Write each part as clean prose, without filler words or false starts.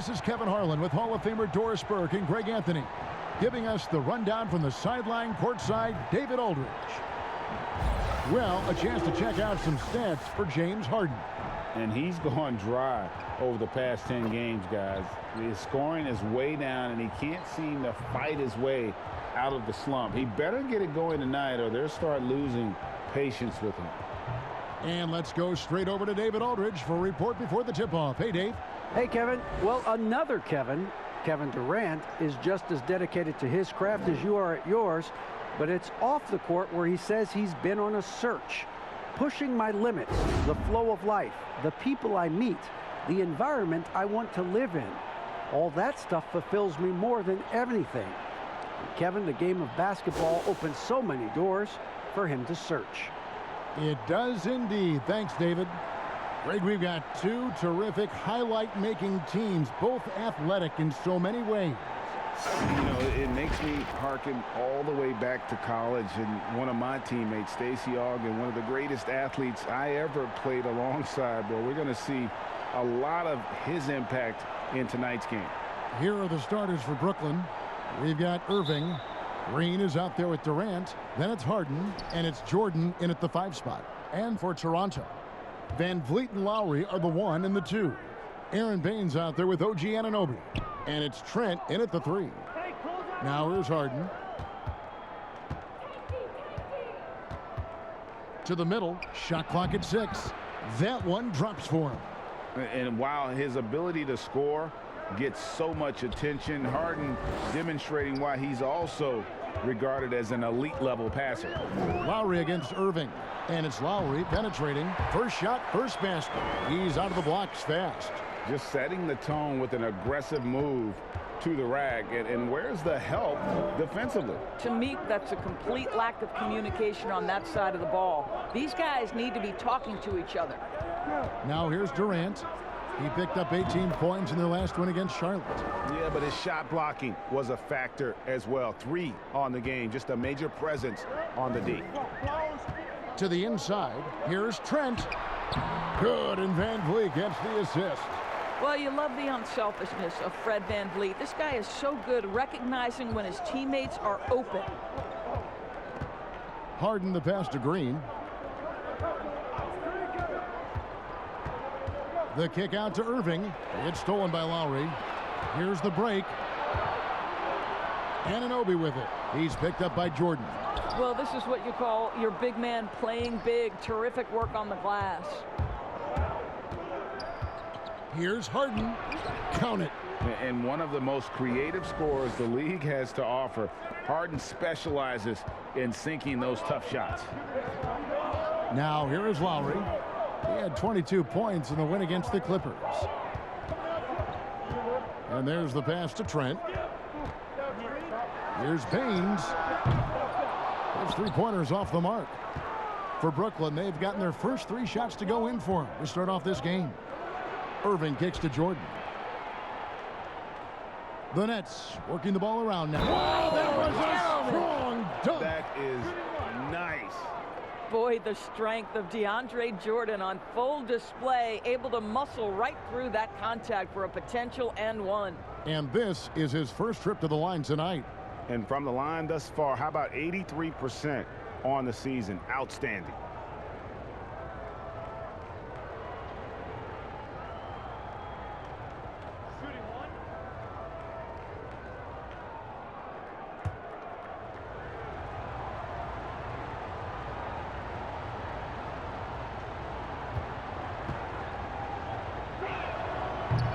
This is Kevin Harlan with Hall of Famer Doris Burke and Greg Anthony, giving us the rundown from the sideline courtside, David Aldridge. Well, a chance to check out some stats for James Harden. And he's gone dry over the past 10 games, guys. His scoring is way down, and he can't seem to fight his way out of the slump. He better get it going tonight, or they'll start losing patience with him. And let's go straight over to David Aldridge for a report before the tip-off. Hey, Dave. Hey, Kevin. Well, another Kevin Durant, is just as dedicated to his craft as you are at yours, but it's off the court where he says he's been on a search, pushing my limits, the flow of life, the people I meet, the environment I want to live in. All that stuff fulfills me more than anything. And Kevin, the game of basketball opens so many doors for him to search. It does indeed. Thanks, David. Greg, we've got two terrific highlight-making teams, both athletic in so many ways. You know, it makes me hearken all the way back to college, and one of my teammates, Stacey Ogden, one of the greatest athletes I ever played alongside. Well, we're going to see a lot of his impact in tonight's game. Here are the starters for Brooklyn. We've got Irving. Green is out there with Durant. Then it's Harden, and it's Jordan in at the 5 spot. And for Toronto, Van Vliet and Lowry are the 1 and the 2. Aaron Baines out there with OG Anunoby. And it's Trent in at the 3. Now here's Harden. To the middle, shot clock at 6. That one drops for him. And while his ability to score gets so much attention, Harden demonstrating why he's also regarded as an elite level passer. Lowry against Irving, and it's Lowry penetrating. First shot, first basket. He's out of the blocks fast. Just setting the tone with an aggressive move to the rack. And where's the help defensively? To me, that's a complete lack of communication on that side of the ball. These guys need to be talking to each other. Now here's Durant. He picked up 18 points in their last win against Charlotte. Yeah, but his shot blocking was a factor as well. 3 on the game, just a major presence on the D. To the inside, here's Trent. Good, and Van Vliet gets the assist. Well, you love the unselfishness of Fred VanVleet. This guy is so good recognizing when his teammates are open. Harden the pass to Green. The kick out to Irving. It's stolen by Lowry. Here's the break. Anunoby with it. He's picked up by Jordan. Well, this is what you call your big man playing big. Terrific work on the glass. Here's Harden. Count it. And one of the most creative scorers the league has to offer. Harden specializes in sinking those tough shots. Now here is Lowry. He had 22 points in the win against the Clippers. And there's the pass to Trent. Here's Baines. His 3-pointers off the mark. For Brooklyn, they've gotten their first 3 shots to go in for him to start off this game. Irving kicks to Jordan. The Nets working the ball around now. Wow, that was a strong dunk. That is nice. Boy, the strength of DeAndre Jordan on full display, able to muscle right through that contact for a potential and 1. And this is his first trip to the line tonight. And from the line thus far, how about 83% on the season? Outstanding.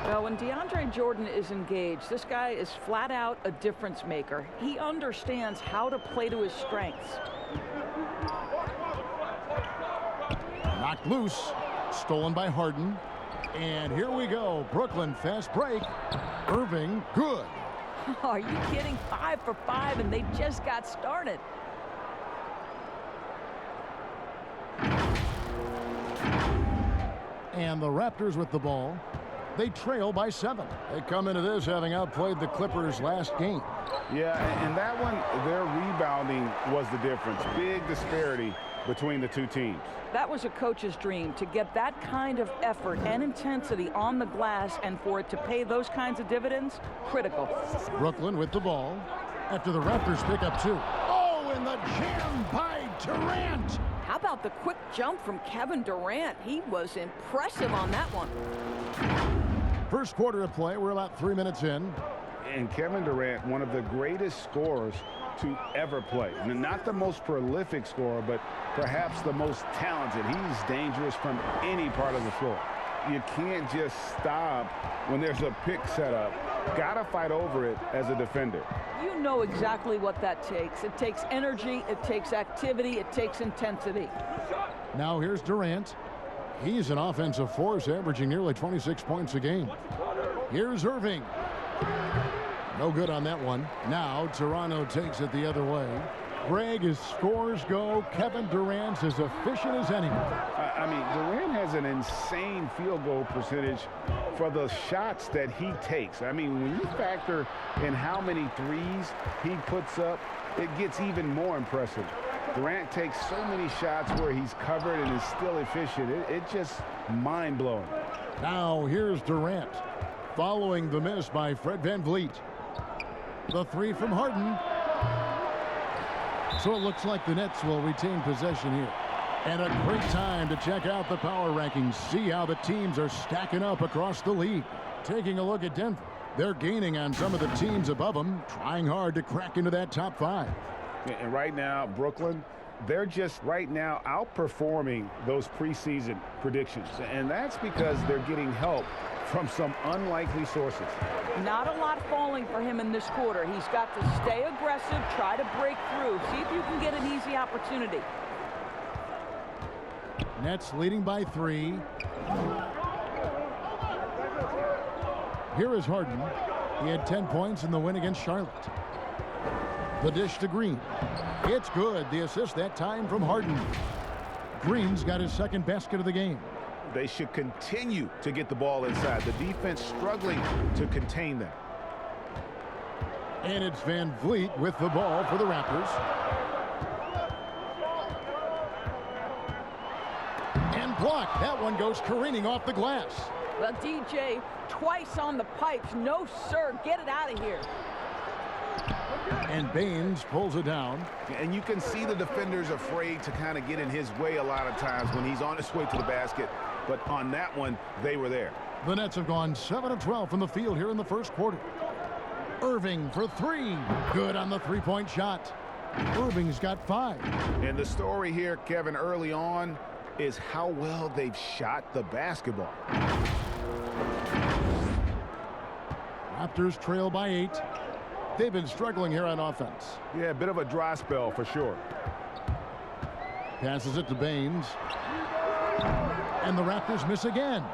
Well, when DeAndre Jordan is engaged, this guy is flat out a difference maker. He understands how to play to his strengths. Knocked loose. Stolen by Harden. And here we go. Brooklyn, fast break. Irving, good. Are you kidding? 5 for 5, and they just got started. And the Raptors with the ball. They trail by 7. They come into this having outplayed the Clippers last game. Yeah, and that one, their rebounding was the difference. Big disparity between the two teams. That was a coach's dream, to get that kind of effort and intensity on the glass, and for it to pay those kinds of dividends, critical. Brooklyn with the ball after the Raptors pick up 2. Oh, and the jam by Durant. How about the quick jump from Kevin Durant? He was impressive on that one. First quarter of play. We're about 3 minutes in. And Kevin Durant, one of the greatest scorers to ever play. Not the most prolific scorer, but perhaps the most talented. He's dangerous from any part of the floor. You can't just stop when there's a pick set up. Gotta fight over it as a defender. You know exactly what that takes. It takes energy, it takes activity, it takes intensity. Now here's Durant. He's an offensive force, averaging nearly 26 points a game. Here's Irving. No good on that one. Now Toronto takes it the other way. Greg, as scores go, Kevin Durant's as efficient as anyone. I mean, Durant has an insane field goal percentage for the shots that he takes. I mean, when you factor in how many threes he puts up, it gets even more impressive. Durant takes so many shots where he's covered and is still efficient. It's just mind-blowing. Now here's Durant, following the miss by Fred VanVleet. The 3 from Harden. So it looks like the Nets will retain possession here. And a great time to check out the power rankings. See how the teams are stacking up across the league. Taking a look at Denver. They're gaining on some of the teams above them, trying hard to crack into that top 5. And right now, Brooklyn, they're just right now outperforming those preseason predictions. And that's because they're getting help from some unlikely sources. Not a lot falling for him in this quarter. He's got to stay aggressive, try to break through, see if you can get an easy opportunity. Nets leading by 3. Here is Harden. He had 10 points in the win against Charlotte. The dish to Green. It's good. The assist that time from Harden. Green's got his second basket of the game. They should continue to get the ball inside. The defense struggling to contain them. And it's VanVleet with the ball for the Raptors. And blocked. That one goes careening off the glass. Well, DJ, twice on the pipes. No, sir. Get it out of here. And Baines pulls it down. And you can see the defenders afraid to kind of get in his way a lot of times when he's on his way to the basket. But on that one, they were there. The Nets have gone 7 of 12 from the field here in the first quarter. Irving for 3. Good on the three-point shot. Irving's got 5. And the story here, Kevin, early on is how well they've shot the basketball. Raptors trail by 8. They've been struggling here on offense. Yeah, a bit of a dry spell for sure. Passes it to Baines. And the Raptors miss again.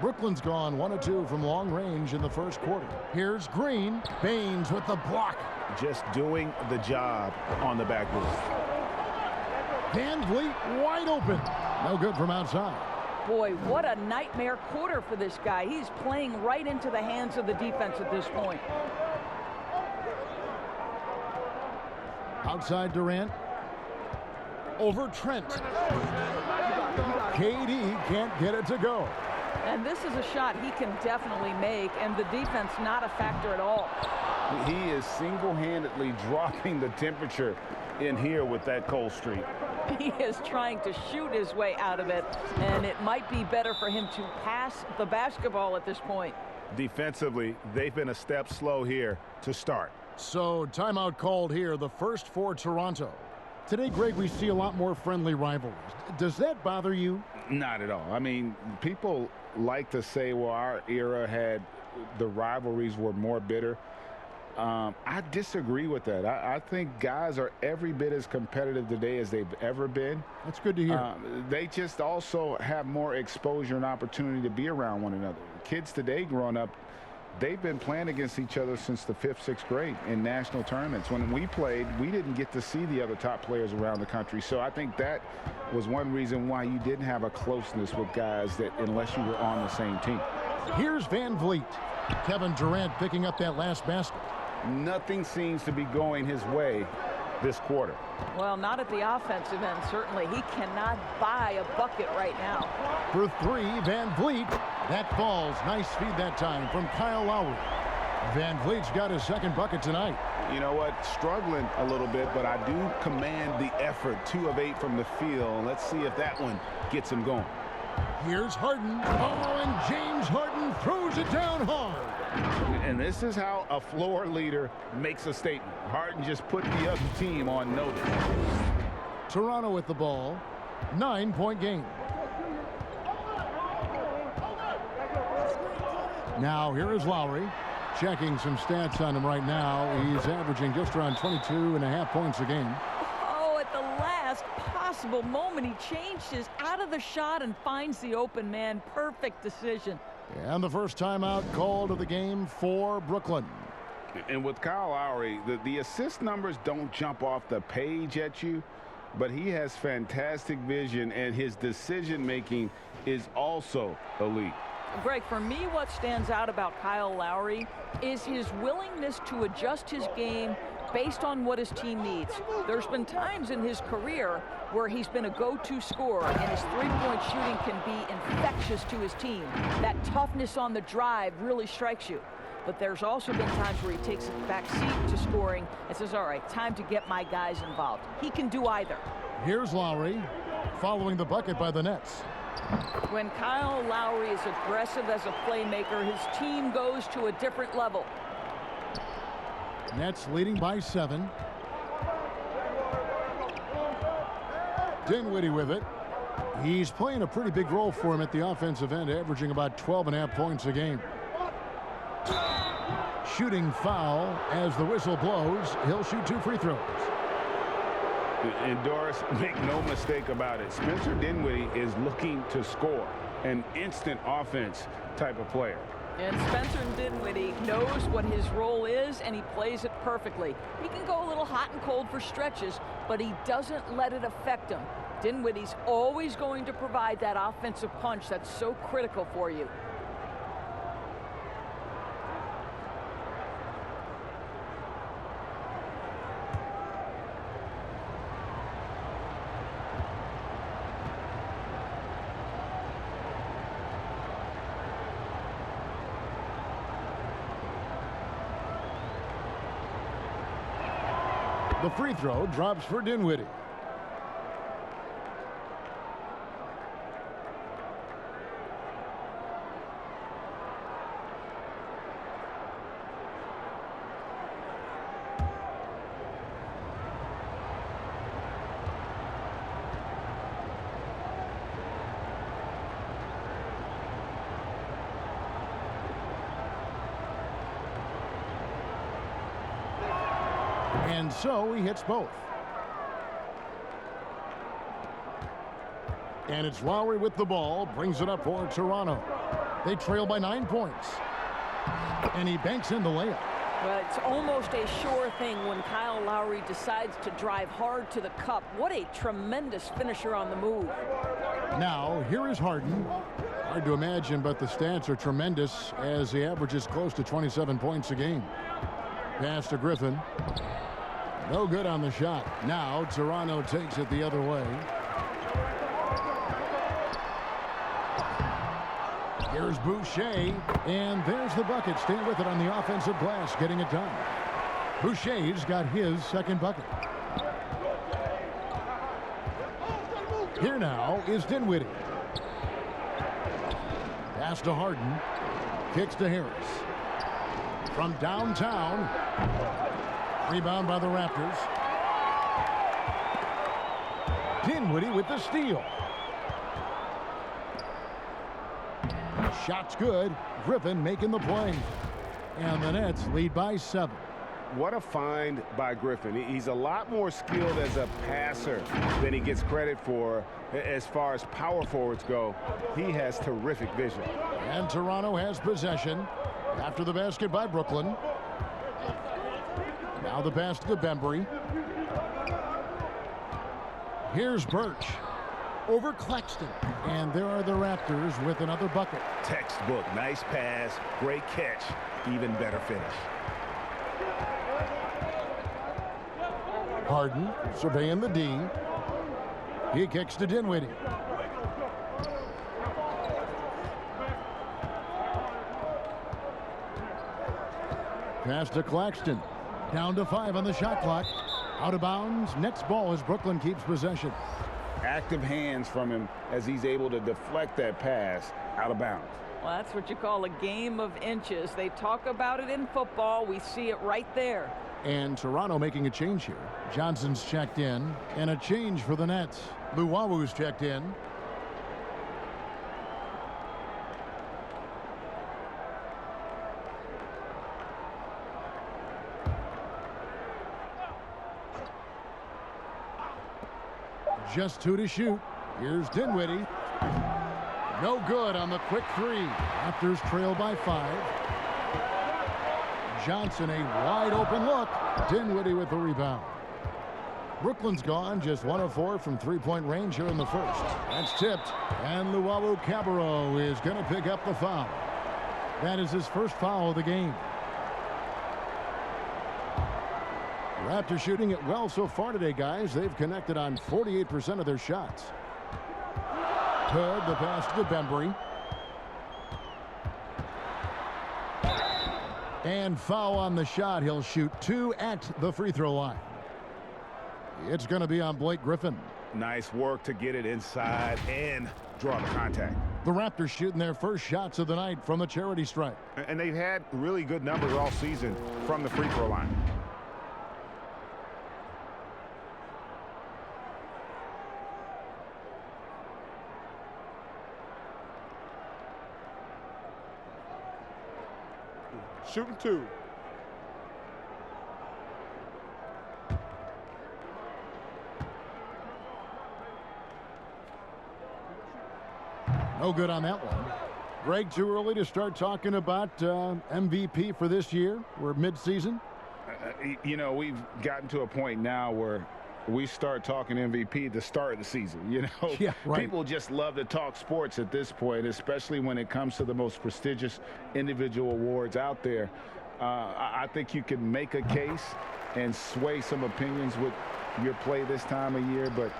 Brooklyn's gone 1 of 2 from long range in the first quarter. Here's Green. Baines with the block. Just doing the job on the backboard. VanVleet wide open. No good from outside. Boy, what a nightmare quarter for this guy. He's playing right into the hands of the defense at this point. Outside Durant. Over Trent. KD can't get it to go. And this is a shot he can definitely make, and the defense not a factor at all. He is single-handedly dropping the temperature in here with that cold streak. He is trying to shoot his way out of it, and it might be better for him to pass the basketball at this point. Defensively, they've been a step slow here to start. So timeout called here, the first for Toronto. Today, Greg, we see a lot more friendly rivalries. Does that bother you? Not at all. I mean, people like to say, well, our era had the rivalries were more bitter. I disagree with that. I think guys are every bit as competitive today as they've ever been. That's good to hear. They just also have more exposure and opportunity to be around one another. Kids today growing up, they've been playing against each other since the 5th, 6th grade in national tournaments. When we played, we didn't get to see the other top players around the country. So I think that was one reason why you didn't have a closeness with guys that unless you were on the same team. Here's VanVleet. Kevin Durant picking up that last basket. Nothing seems to be going his way this quarter. Well, not at the offensive end, certainly. He cannot buy a bucket right now. For three, Van Vliet. That falls. Nice feed that time from Kyle Lowry. Van Vliet's got his second bucket tonight. You know what? Struggling a little bit, but I do command the effort. 2 of 8 from the field. Let's see if that one gets him going. Here's Harden. Oh, and James Harden throws it down hard. And this is how a floor leader makes a statement. Harden just put the other team on notice. Toronto with the ball. 9-point game. Now here is Lowry. Checking some stats on him right now. He's averaging just around 22.5 points a game. Oh, at the last possible moment, he changes out of the shot and finds the open man. Perfect decision. And the first timeout called of the game for Brooklyn. And with Kyle Lowry, the assist numbers don't jump off the page at you, but he has fantastic vision, and his decision-making is also elite. Greg, for me, what stands out about Kyle Lowry is his willingness to adjust his game based on what his team needs. There's been times in his career where he's been a go-to scorer, and his three-point shooting can be infectious to his team. That toughness on the drive really strikes you. But there's also been times where he takes a back seat to scoring and says, all right, time to get my guys involved. He can do either. Here's Lowry following the bucket by the Nets. When Kyle Lowry is aggressive as a playmaker, his team goes to a different level. Nets leading by 7. Dinwiddie with it. He's playing a pretty big role for him at the offensive end, averaging about 12.5 points a game. Shooting foul as the whistle blows. He'll shoot 2 free throws. And Doris, make no mistake about it. Spencer Dinwiddie is looking to score, an instant offense type of player. And Spencer Dinwiddie knows what his role is, and he plays it perfectly. He can go a little hot and cold for stretches, but he doesn't let it affect him. Dinwiddie's always going to provide that offensive punch that's so critical for you. The free throw drops for Dinwiddie. And so he hits both. And it's Lowry with the ball, brings it up for Toronto. They trail by 9 points. And he banks in the layup. Well, it's almost a sure thing when Kyle Lowry decides to drive hard to the cup. What a tremendous finisher on the move. Now, here is Harden. Hard to imagine, but the stats are tremendous as he averages close to 27 points a game. Pass to Griffin. No good on the shot. Now Toronto takes it the other way. Here's Boucher, and there's the bucket. Stay with it on the offensive glass, getting it done. Boucher's got his second bucket. Here now is Dinwiddie. Pass to Harden. Kicks to Harris. From downtown. Rebound by the Raptors. Dinwiddie with the steal. Shot's good. Griffin making the play. And the Nets lead by 7. What a find by Griffin. He's a lot more skilled as a passer than he gets credit for as far as power forwards go. He has terrific vision. And Toronto has possession after the basket by Brooklyn. Now the pass to Bembry. Here's Birch over Claxton. And there are the Raptors with another bucket. Textbook. Nice pass. Great catch. Even better finish. Harden surveying the D. He kicks to Dinwiddie. Pass to Claxton. Down to 5 on the shot clock. Out of bounds. Next ball as Brooklyn keeps possession. Active hands from him as he's able to deflect that pass out of bounds. Well, that's what you call a game of inches. They talk about it in football. We see it right there. And Toronto making a change here. Johnson's checked in. And a change for the Nets. Luwawu's checked in. Just 2 to shoot. Here's Dinwiddie. No good on the quick 3. Raptors trail by 5. Johnson, a wide open look. Dinwiddie with the rebound. Brooklyn's gone just 1 of 4 from 3-point range here in the first. That's tipped. And Luwawu-Cabarrot is going to pick up the foul. That is his first foul of the game. Raptors shooting it well so far today, guys. They've connected on 48% of their shots. Hood, the pass to Bembry. And foul on the shot. He'll shoot 2 at the free throw line. It's going to be on Blake Griffin. Nice work to get it inside and draw the contact. The Raptors shooting their first shots of the night from the charity stripe. And they've had really good numbers all season from the free throw line. Shooting 2. No good on that one. Greg, too early to start talking about MVP for this year? We're mid-season. You know, we've gotten to a point now where we start talking MVP at the start of the season. You know, yeah, right. People just love to talk sports at this point, especially when it comes to the most prestigious individual awards out there. I think you can make a case and sway some opinions with your play this time of year, but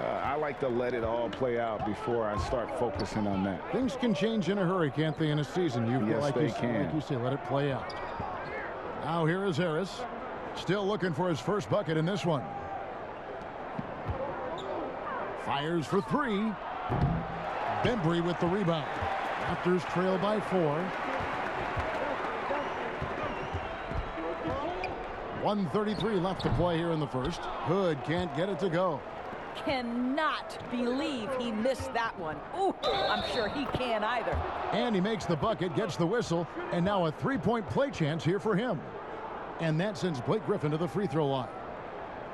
I like to let it all play out before I start focusing on that. Things can change in a hurry, can't they, in a season? Yes, they can. Like you say, let it play out. Now here is Harris. Still looking for his first bucket in this one. Fires for 3. Bembry with the rebound. Raptors trail by 4. 1:33 left to play here in the first. Hood can't get it to go. Cannot believe he missed that one. Ooh, I'm sure he can't either. And he makes the bucket, gets the whistle, and now a 3-point play chance here for him. And that sends Blake Griffin to the free throw line.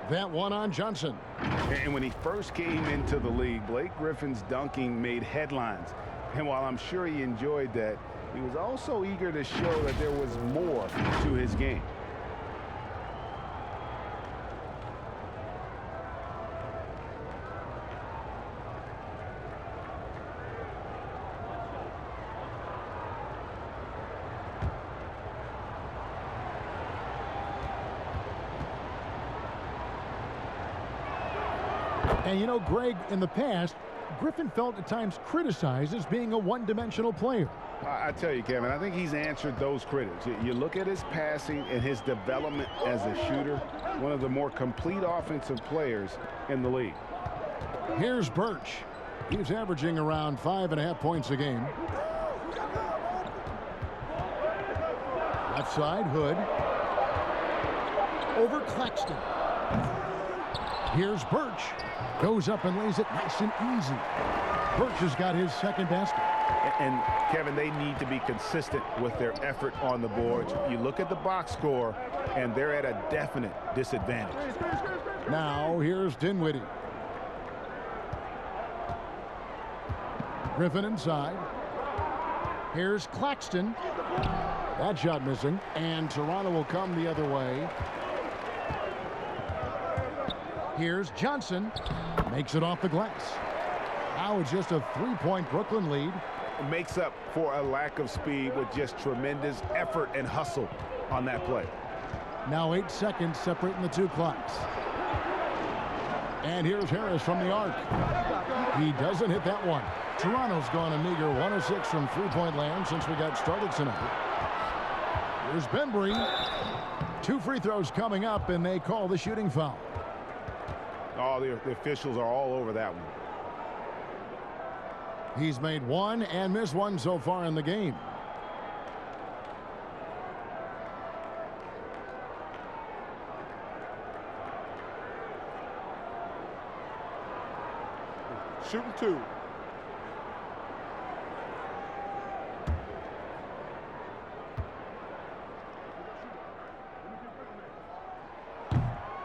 That one on Johnson. And when he first came into the league, Blake Griffin's dunking made headlines. And while I'm sure he enjoyed that, he was also eager to show that there was more to his game. And you know, Greg, in the past, Griffin felt at times criticized as being a one-dimensional player. I tell you, Kevin, I think he's answered those critics. You look at his passing and his development as a shooter, one of the more complete offensive players in the league. Here's Birch. He's averaging around 5.5 points a game. Left side, Hood. Over Claxton. Here's Birch. Goes up and lays it nice and easy. Birch has got his second basket. And, Kevin, they need to be consistent with their effort on the boards. You look at the box score, and they're at a definite disadvantage. Now, here's Dinwiddie. Griffin inside. Here's Claxton. That shot missing. And Toronto will come the other way. Here's Johnson. Makes it off the glass. Now it's just a 3-point Brooklyn lead. It makes up for a lack of speed with just tremendous effort and hustle on that play. Now 8 seconds separating the two clocks. And here's Harris from the arc. He doesn't hit that one. Toronto's gone a meager 1 of 6 from three-point land since we got started tonight. Here's Bembry. 2 free throws coming up, and they call the shooting foul. Oh, the officials are all over that one. He's made 1 and missed 1 so far in the game. Shooting 2.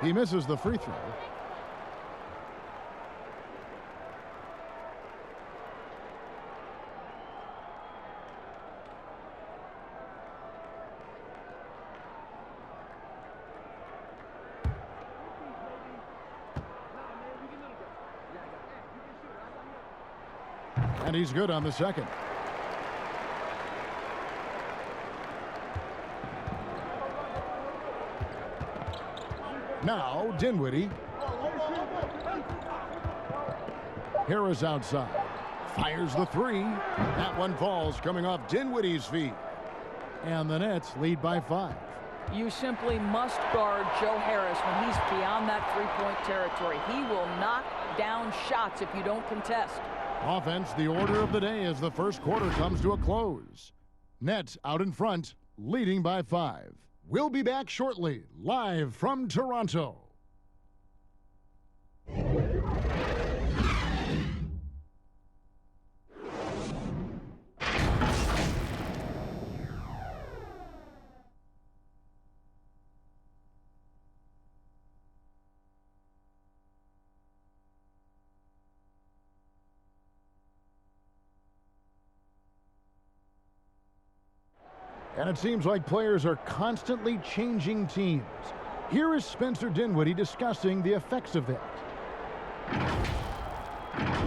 He misses the free throw. And he's good on the second. Now Dinwiddie. Harris outside. Fires the 3. That one falls, coming off Dinwiddie's feet. And the Nets lead by 5. You simply must guard Joe Harris when he's beyond that three-point territory. He will knock down shots if you don't contest. Offense, the order of the day as the first quarter comes to a close. Nets out in front, leading by 5. We'll be back shortly, live from Toronto. And it seems like players are constantly changing teams. Here is Spencer Dinwiddie discussing the effects of that.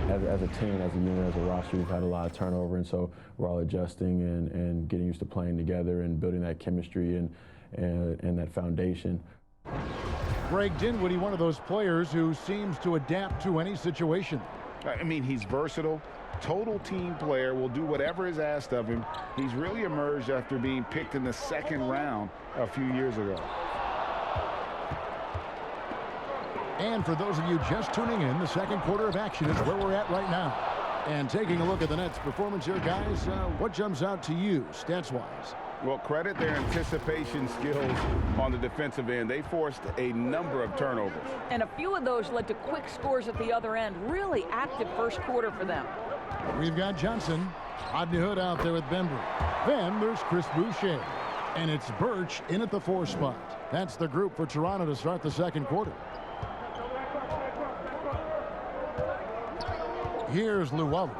As a team, as a unit, as a roster, we've had a lot of turnover, and so we're all adjusting and getting used to playing together and building that chemistry and that foundation. Greg Dinwiddie, one of those players who seems to adapt to any situation. I mean, he's versatile. Total team player, will do whatever is asked of him. He's really emerged after being picked in the second round a few years ago. And for those of you just tuning in, the second quarter of action is where we're at right now. And taking a look at the Nets' performance here, guys, what jumps out to you stats-wise? Well, credit their anticipation skills on the defensive end. They forced a number of turnovers. And a few of those led to quick scores at the other end. Really active first quarter for them. We've got Johnson, Rodney Hood out there with Bembry. Then there's Chris Boucher. And it's Birch in at the 4 spot. That's the group for Toronto to start the second quarter. Here's Llewellyn.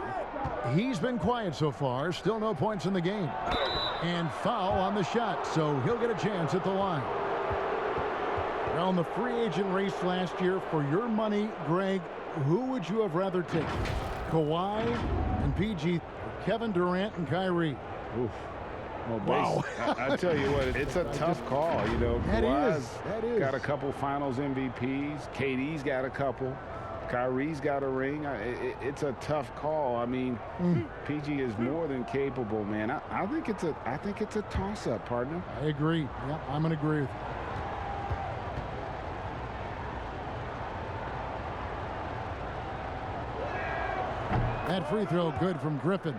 He's been quiet so far. Still no points in the game. And foul on the shot, so he'll get a chance at the line. Well, in the free agent race last year, for your money, Greg, who would you have rather taken? Kawhi and PG, Kevin Durant and Kyrie. Oof. Well, wow. I tell you what, it's a tough call. You know, Kawhi's that is. got a couple finals MVPs. KD's got a couple. Kyrie's got a ring. It's a tough call. I mean, PG is more than capable, man. I think it's a toss-up, partner. I agree. Yeah, I'm going to agree with you. That free throw good from Griffin.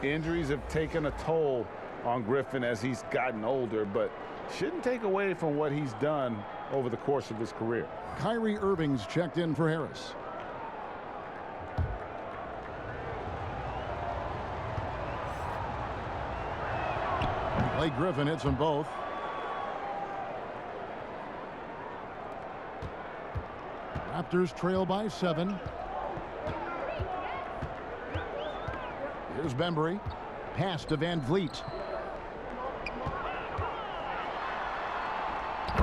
Injuries have taken a toll on Griffin as he's gotten older, but shouldn't take away from what he's done over the course of his career. Kyrie Irving's checked in for Harris. Blake Griffin hits them both. Raptors trail by 7. Here's Bembry. Pass to Van Vliet.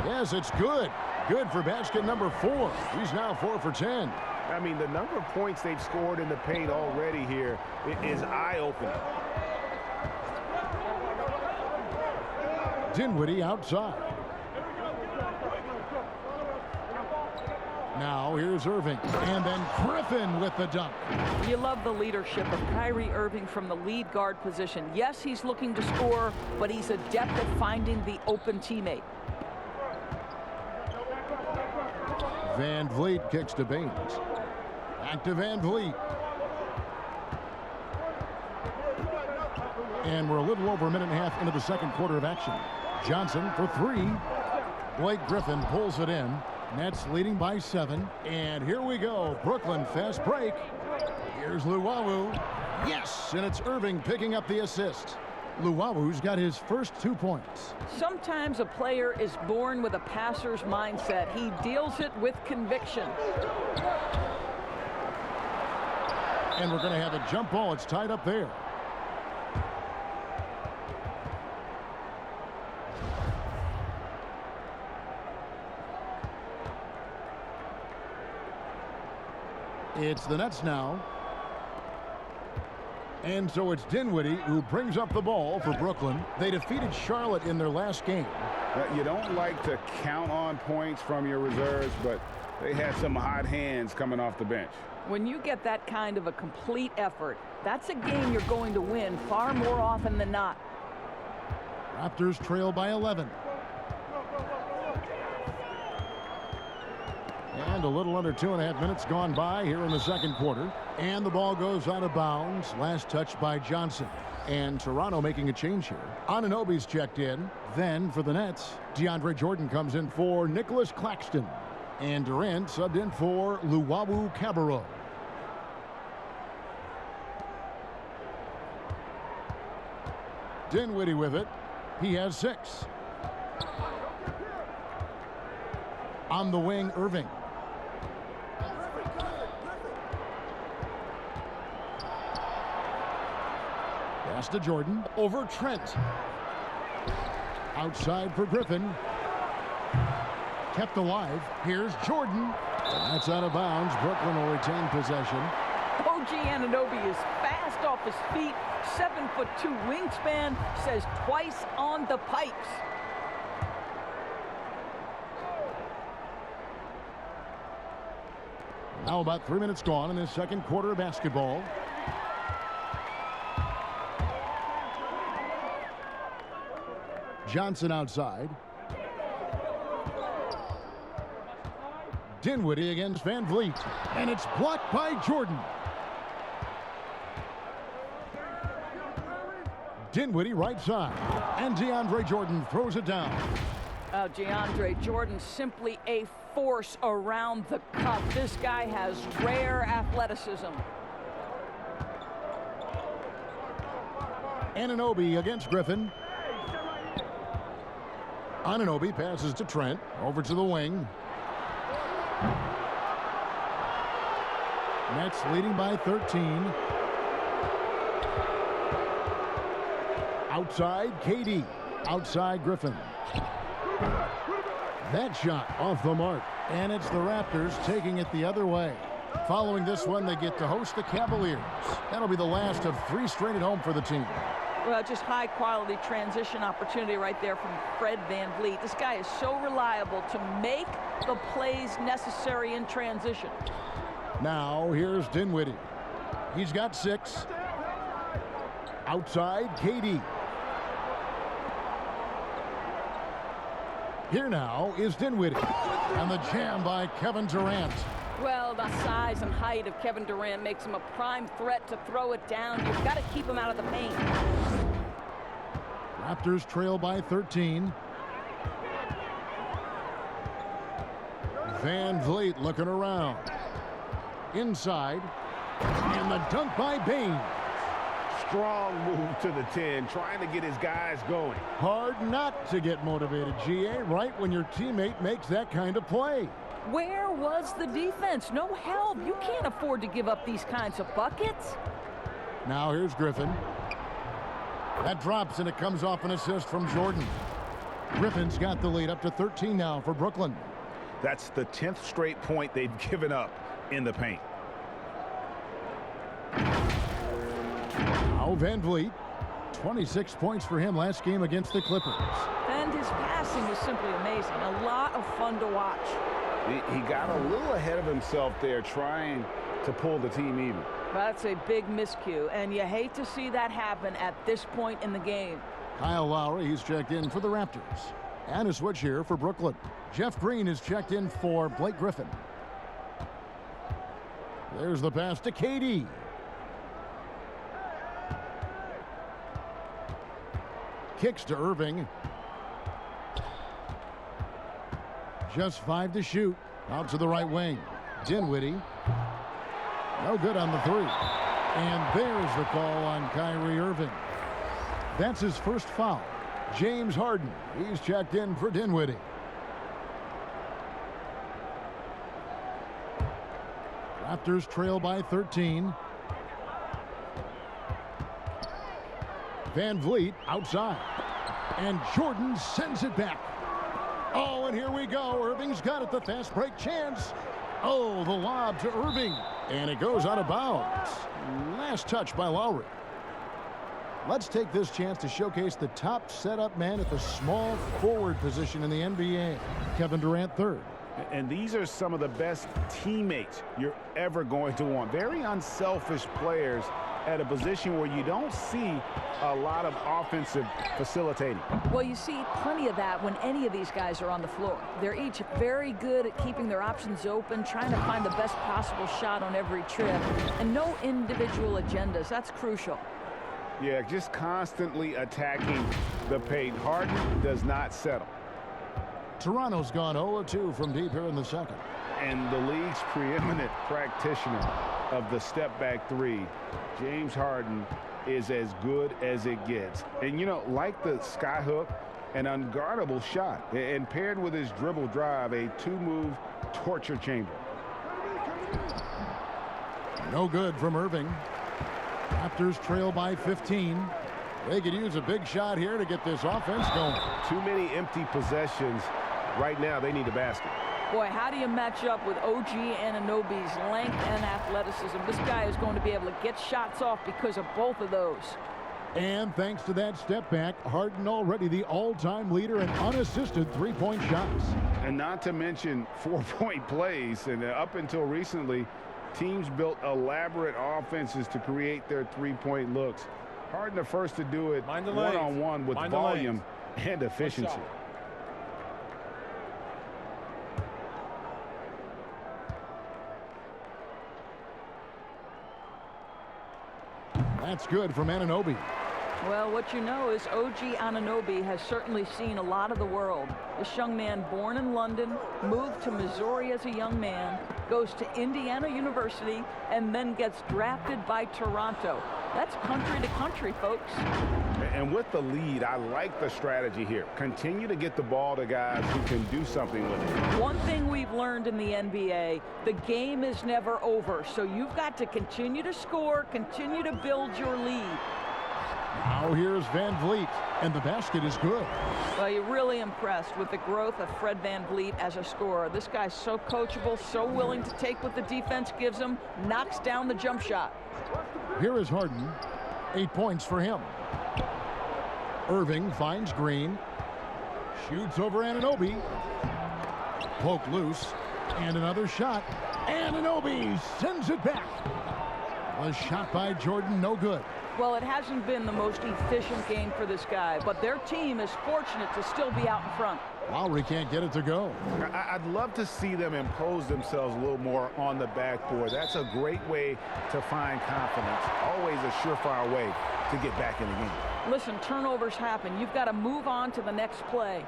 Yes, it's good. Good for basket number 4. He's now 4 for 10. I mean, the number of points they've scored in the paint already here is eye-opening. Dinwiddie outside. Now here's Irving. And then Griffin with the dunk. You love the leadership of Kyrie Irving from the lead guard position. Yes, he's looking to score, but he's adept at finding the open teammate. Van Vliet kicks to Baines. Back to Van Vliet. And we're a little over a minute and a half into the second quarter of action. Johnson for three. Blake Griffin pulls it in. Nets leading by 7. And here we go. Brooklyn fast break. Here's Luwawu. Yes, and it's Irving picking up the assist. Luwawu's got his first 2 points. Sometimes a player is born with a passer's mindset. He deals it with conviction. And we're going to have a jump ball. It's tied up there. It's the Nets now. And so it's Dinwiddie who brings up the ball for Brooklyn. They defeated Charlotte in their last game. You don't like to count on points from your reserves, but they had some hot hands coming off the bench. When you get that kind of a complete effort, that's a game you're going to win far more often than not. Raptors trail by 11. And a little under 2.5 minutes gone by here in the second quarter. And the ball goes out of bounds. Last touch by Johnson. And Toronto making a change here. Anunoby's checked in. Then for the Nets, DeAndre Jordan comes in for Nicholas Claxton. And Durant subbed in for Luwawu-Cabarrot. Dinwiddie with it. He has 6. On the wing, Irving. Pass to Jordan. Over Trent. Outside for Griffin. Kept alive. Here's Jordan. That's out of bounds. Brooklyn will retain possession. OG Anunoby is fast off his feet. 7'2" wingspan. Says twice on the pipes. Now about 3 minutes gone in this second quarter of basketball. Johnson outside. Dinwiddie against Van Vliet. And it's blocked by Jordan. Dinwiddie right side. And DeAndre Jordan throws it down. DeAndre Jordan simply a force around the cup. This guy has rare athleticism. Anunoby against Griffin. Anunoby passes to Trent. Over to the wing. Nets leading by 13. Outside, KD. Outside, Griffin. That shot off the mark. And it's the Raptors taking it the other way. Following this one, they get to host the Cavaliers. That'll be the last of 3 straight at home for the team. Well, just high-quality transition opportunity right there from Fred VanVleet. This guy is so reliable to make the plays necessary in transition. Now, here's Dinwiddie. He's got 6. Outside, KD. Here now is Dinwiddie. And the jam by Kevin Durant. Well, the size and height of Kevin Durant makes him a prime threat to throw it down. You've got to keep him out of the paint. Raptors trail by 13. Van Vliet looking around. Inside. And the dunk by Baines. Strong move to the 10, trying to get his guys going. Hard not to get motivated, GA, right when your teammate makes that kind of play. Where was the defense? No help. You can't afford to give up these kinds of buckets. Now here's Griffin. That drops, and it comes off an assist from Jordan. Griffin's got the lead up to 13 now for Brooklyn. That's the 10th straight point they've given up in the paint. Now Van Vliet. 26 points for him last game against the Clippers. And his passing was simply amazing. A lot of fun to watch. He got a little ahead of himself there trying to pull the team even. That's a big miscue, and you hate to see that happen at this point in the game. Kyle Lowry, he's checked in for the Raptors. And a switch here for Brooklyn. Jeff Green is checked in for Blake Griffin. There's the pass to KD. Kicks to Irving. Just 5 to shoot. Out to the right wing. Dinwiddie. No good on the 3. And there's the call on Kyrie Irving. That's his first foul. James Harden, he's checked in for Dinwiddie. Raptors trail by 13. Van Vliet outside. And Jordan sends it back. Oh, and here we go. Irving's got it, the fast break chance. Oh, the lob to Irving. And it goes out of bounds. Last touch by Lowry. Let's take this chance to showcase the top setup man at the small forward position in the NBA. Kevin Durant, third. And these are some of the best teammates you're ever going to want. Very unselfish players at a position where you don't see a lot of offensive facilitating. Well, you see plenty of that when any of these guys are on the floor. They're each very good at keeping their options open, trying to find the best possible shot on every trip, and no individual agendas. That's crucial. Yeah, just constantly attacking the paint. Harden does not settle. Toronto's gone 0-2 from deep here in the second. And the league's preeminent practitioner of the step-back 3, James Harden, is as good as it gets. And, you know, like the skyhook, an unguardable shot. And paired with his dribble drive, a 2-move torture chamber. No good from Irving. Raptors trail by 15. They could use a big shot here to get this offense going. Too many empty possessions. Right now, they need a basket. Boy, how do you match up with OG Anunoby's length and athleticism? This guy is going to be able to get shots off because of both of those. And thanks to that step back, Harden already the all-time leader in unassisted three-point shots. And not to mention 4-point plays. And up until recently, teams built elaborate offenses to create their three-point looks. Harden the first to do it one-on-one with volume and efficiency. That's good from Anunoby. Well, what you know is OG Anunoby has certainly seen a lot of the world. This young man, born in London, moved to Missouri as a young man, goes to Indiana University, and then gets drafted by Toronto. That's country to country, folks. And with the lead, I like the strategy here. Continue to get the ball to guys who can do something with it. One thing we've learned in the NBA, the game is never over. So you've got to continue to score, continue to build your lead. Now here's Van Vliet, and the basket is good. Well, you're really impressed with the growth of Fred Van Vliet as a scorer. This guy's so coachable, so willing to take what the defense gives him, knocks down the jump shot. Here is Harden. 8 points for him. Irving finds Green. Shoots over Anunoby. Poke loose. And another shot. Anunoby sends it back. A shot by Jordan, no good. Well, it hasn't been the most efficient game for this guy, but their team is fortunate to still be out in front. Lowry can't get it to go. I'd love to see them impose themselves a little more on the backboard. That's a great way to find confidence. Always a surefire way to get back in the game. Listen, turnovers happen. You've got to move on to the next play.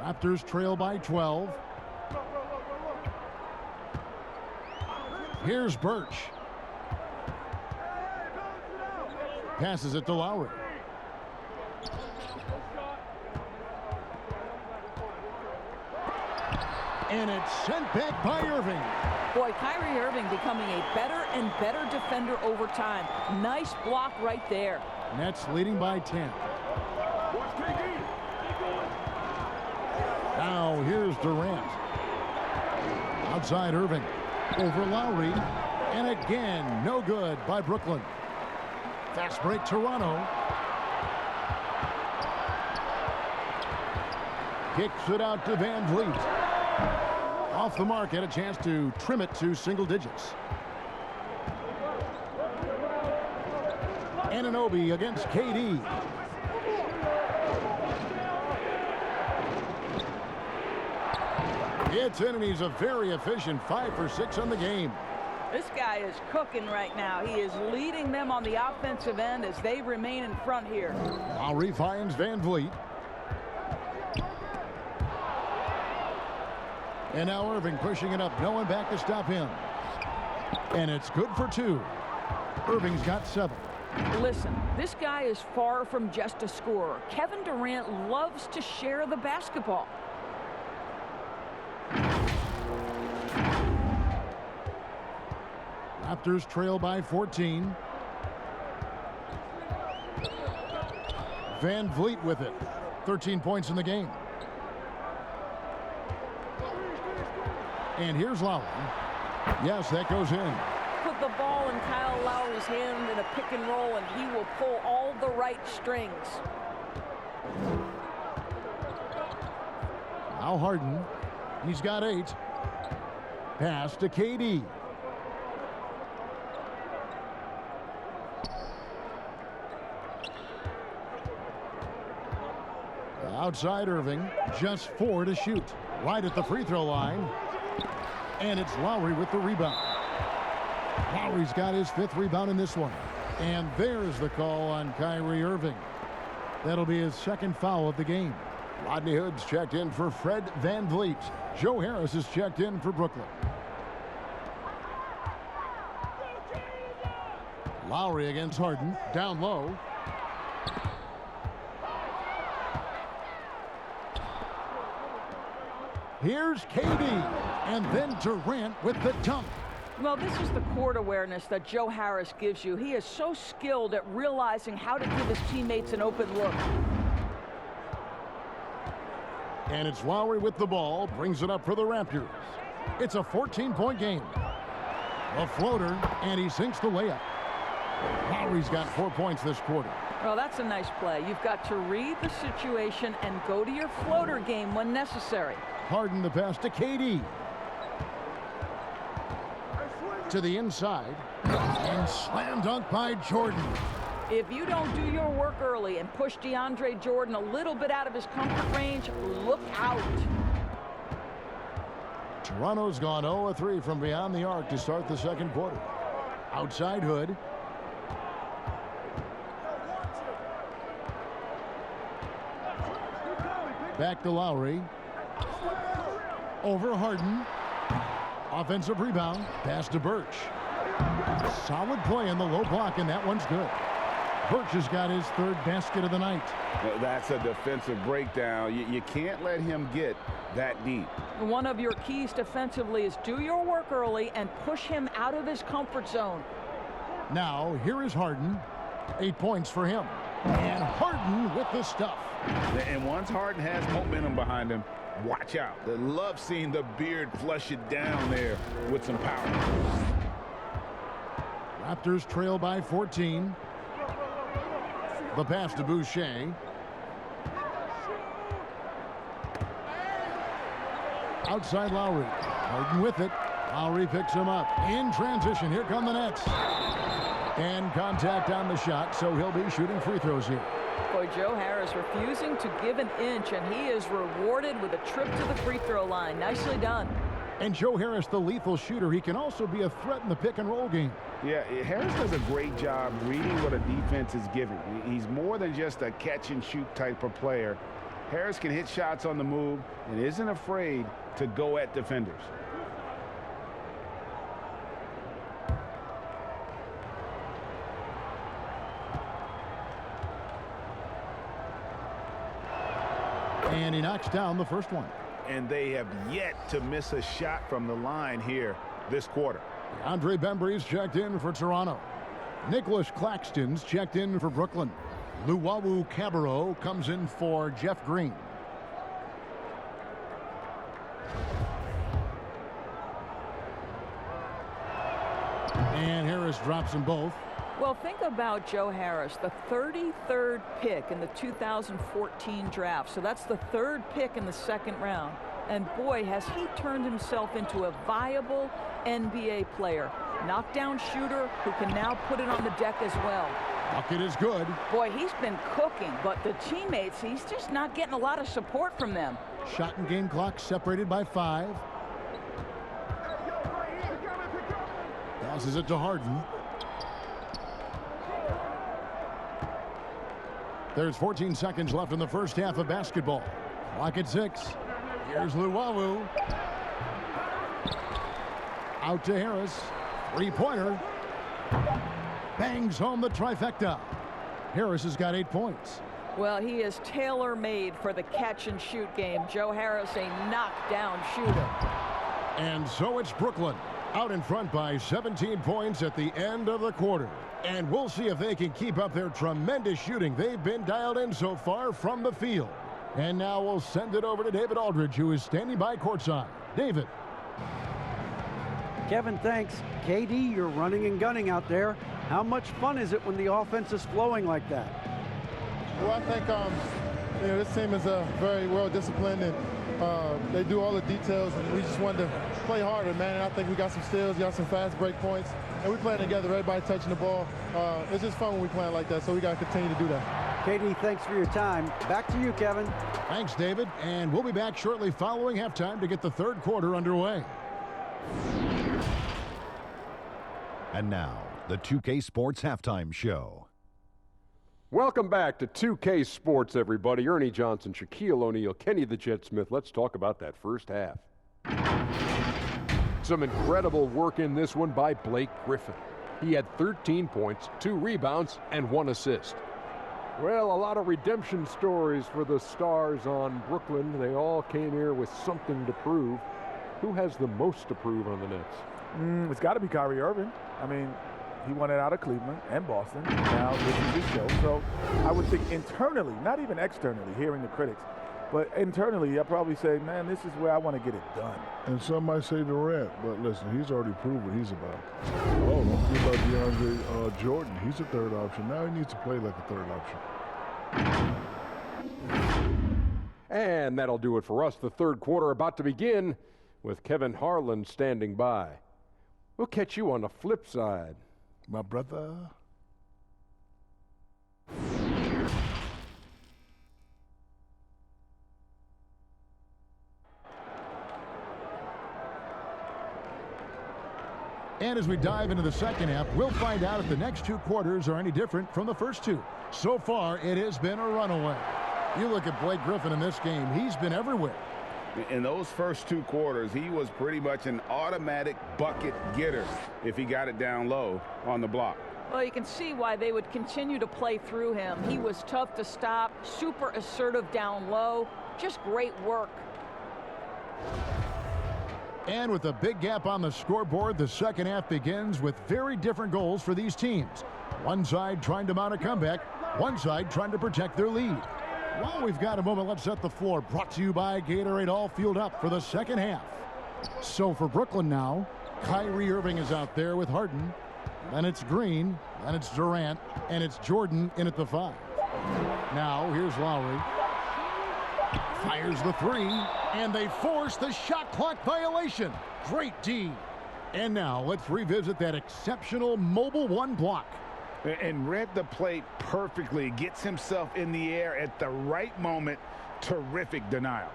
Raptors trail by 12. Here's Birch. Passes it to Lowry. And it's sent back by Irving. Boy, Kyrie Irving becoming a better and better defender over time. Nice block right there. Nets leading by 10. Now here's Durant. Outside Irving. Over Lowry. And again, no good by Brooklyn. Fast break, Toronto. Kicks it out to Van Vliet. Off the mark, had a chance to trim it to single digits. Anunoby against KD. It's in, and he's a very efficient 5 for 6 on the game. This guy is cooking right now. He is leading them on the offensive end as they remain in front here. Lowry finds Van Vliet. And now Irving pushing it up. No one back to stop him. And it's good for 2. Irving's got 7. Listen, this guy is far from just a scorer. Kevin Durant loves to share the basketball. Raptors trail by 14. Van Vliet with it. 13 points in the game. And here's Lowry. Yes, that goes in. Put the ball in Kyle Lowry's hand in a pick and roll, and he will pull all the right strings. Now Harden. He's got 8. Pass to KD. Outside Irving. Just 4 to shoot. Right at the free throw line. And it's Lowry with the rebound. Lowry's got his 5th rebound in this one. And there's the call on Kyrie Irving. That'll be his 2nd foul of the game. Rodney Hood's checked in for Fred Van Vliet. Joe Harris is checked in for Brooklyn. Lowry against Harden. Down low. Here's KD. And then Durant with the dunk. Well, this is the court awareness that Joe Harris gives you. He is so skilled at realizing how to give his teammates an open look. And it's Lowry with the ball. Brings it up for the Raptors. It's a 14-point game. A floater, and he sinks the layup. Lowry's got 4 points this quarter. Well, that's a nice play. You've got to read the situation and go to your floater game when necessary. Harden the pass to KD. To the inside. And slam dunk by Jordan. If you don't do your work early and push DeAndre Jordan a little bit out of his comfort range, look out. Toronto's gone 0-3 from beyond the arc to start the second quarter. Outside Hood. Back to Lowry. Over Harden. Offensive rebound. Pass to Birch. Solid play in the low block, and that one's good. Birch has got his 3rd basket of the night. Well, that's a defensive breakdown. You can't let him get that deep. One of your keys defensively is do your work early and push him out of his comfort zone. Now, here is Harden. 8 points for him. And Harden with the stuff. And once Harden has momentum behind him, watch out. I love seeing the beard flush it down there with some power. Raptors trail by 14. The pass to Boucher. Outside Lowry. Harden with it. Lowry picks him up. In transition, here come the Nets. And contact on the shot, so he'll be shooting free throws here. Boy, Joe Harris refusing to give an inch, and he is rewarded with a trip to the free throw line. Nicely done. And Joe Harris, the lethal shooter, he can also be a threat in the pick and roll game. Yeah, Harris does a great job reading what a defense is giving. He's more than just a catch and shoot type of player. Harris can hit shots on the move and isn't afraid to go at defenders. And he knocks down the first one. And they have yet to miss a shot from the line here this quarter. Andre Bembry's checked in for Toronto. Nicholas Claxton's checked in for Brooklyn. Luwawu Cabarro comes in for Jeff Green. And Harris drops them both. Well, think about Joe Harris, the 33rd pick in the 2014 draft. So that's the 3rd pick in the 2nd round. And boy, has he turned himself into a viable NBA player. Knockdown shooter who can now put it on the deck as well. Bucket is good. Boy, he's been cooking, but the teammates, he's just not getting a lot of support from them. Shot and game clock separated by 5. Passes it to Harden. There's 14 seconds left in the first half of basketball. Clock at 6. Here's Luwawu. Out to Harris. Three-pointer. Bangs home the trifecta. Harris has got 8 points. Well, he is tailor-made for the catch-and-shoot game. Joe Harris, a knockdown shooter. And so it's Brooklyn out in front by 17 points at the end of the quarter. And we'll see if they can keep up their tremendous shooting. They've been dialed in so far from the field. And now we'll send it over to David Aldridge, who is standing by courtside. David. Kevin, thanks. KD, you're running and gunning out there. How much fun is it when the offense is flowing like that? Well, I think this team is very well disciplined, and they do all the details, and we just wanted to play harder, man. And I think we got some steals, got some fast break points, and we playing together, everybody touching the ball. It's just fun when we playing like that, so we got to continue to do that. KD, thanks for your time. Back to you, Kevin. Thanks, David. And we'll be back shortly following halftime to get the 3rd quarter underway. And now, the 2K Sports Halftime Show. Welcome back to 2K Sports, everybody. Ernie Johnson, Shaquille O'Neal, Kenny the Jet Smith. Let's talk about that first half. Some incredible work in this one by Blake Griffin. He had 13 points, 2 rebounds, and 1 assist. Well, a lot of redemption stories for the stars on Brooklyn. They all came here with something to prove. Who has the most to prove on the Nets? It's got to be Kyrie Irving. I mean, he won it out of Cleveland and Boston. Now this is his show. So I would think internally, not even externally, hearing the critics, but internally, I'd probably say, man, this is where I want to get it done. And some might say Durant, but listen, he's already proved what he's about. Oh, don't forget about DeAndre Jordan. He's a 3rd option. Now he needs to play like a 3rd option. And that'll do it for us. The 3rd quarter about to begin with Kevin Harlan standing by. We'll catch you on the flip side, my brother. And as we dive into the second half, we'll find out if the next 2 quarters are any different from the first 2. So far, it has been a runaway. You look at Blake Griffin in this game, he's been everywhere. In those first 2 quarters, he was pretty much an automatic bucket getter if he got it down low on the block. Well, you can see why they would continue to play through him. He was tough to stop, super assertive down low, just great work. And with a big gap on the scoreboard, the second half begins with very different goals for these teams. One side trying to mount a comeback, one side trying to protect their lead. While we've got a moment, let's set the floor. Brought to you by Gatorade, all fueled up for the second half. So for Brooklyn now, Kyrie Irving is out there with Harden. Then it's Green, then it's Durant, and it's Jordan in at the 5. Now here's Lowry. Fires the 3, and they force the shot clock violation. Great D. And now let's revisit that exceptional mobile 1 block. And read the play perfectly. Gets himself in the air at the right moment. Terrific denial.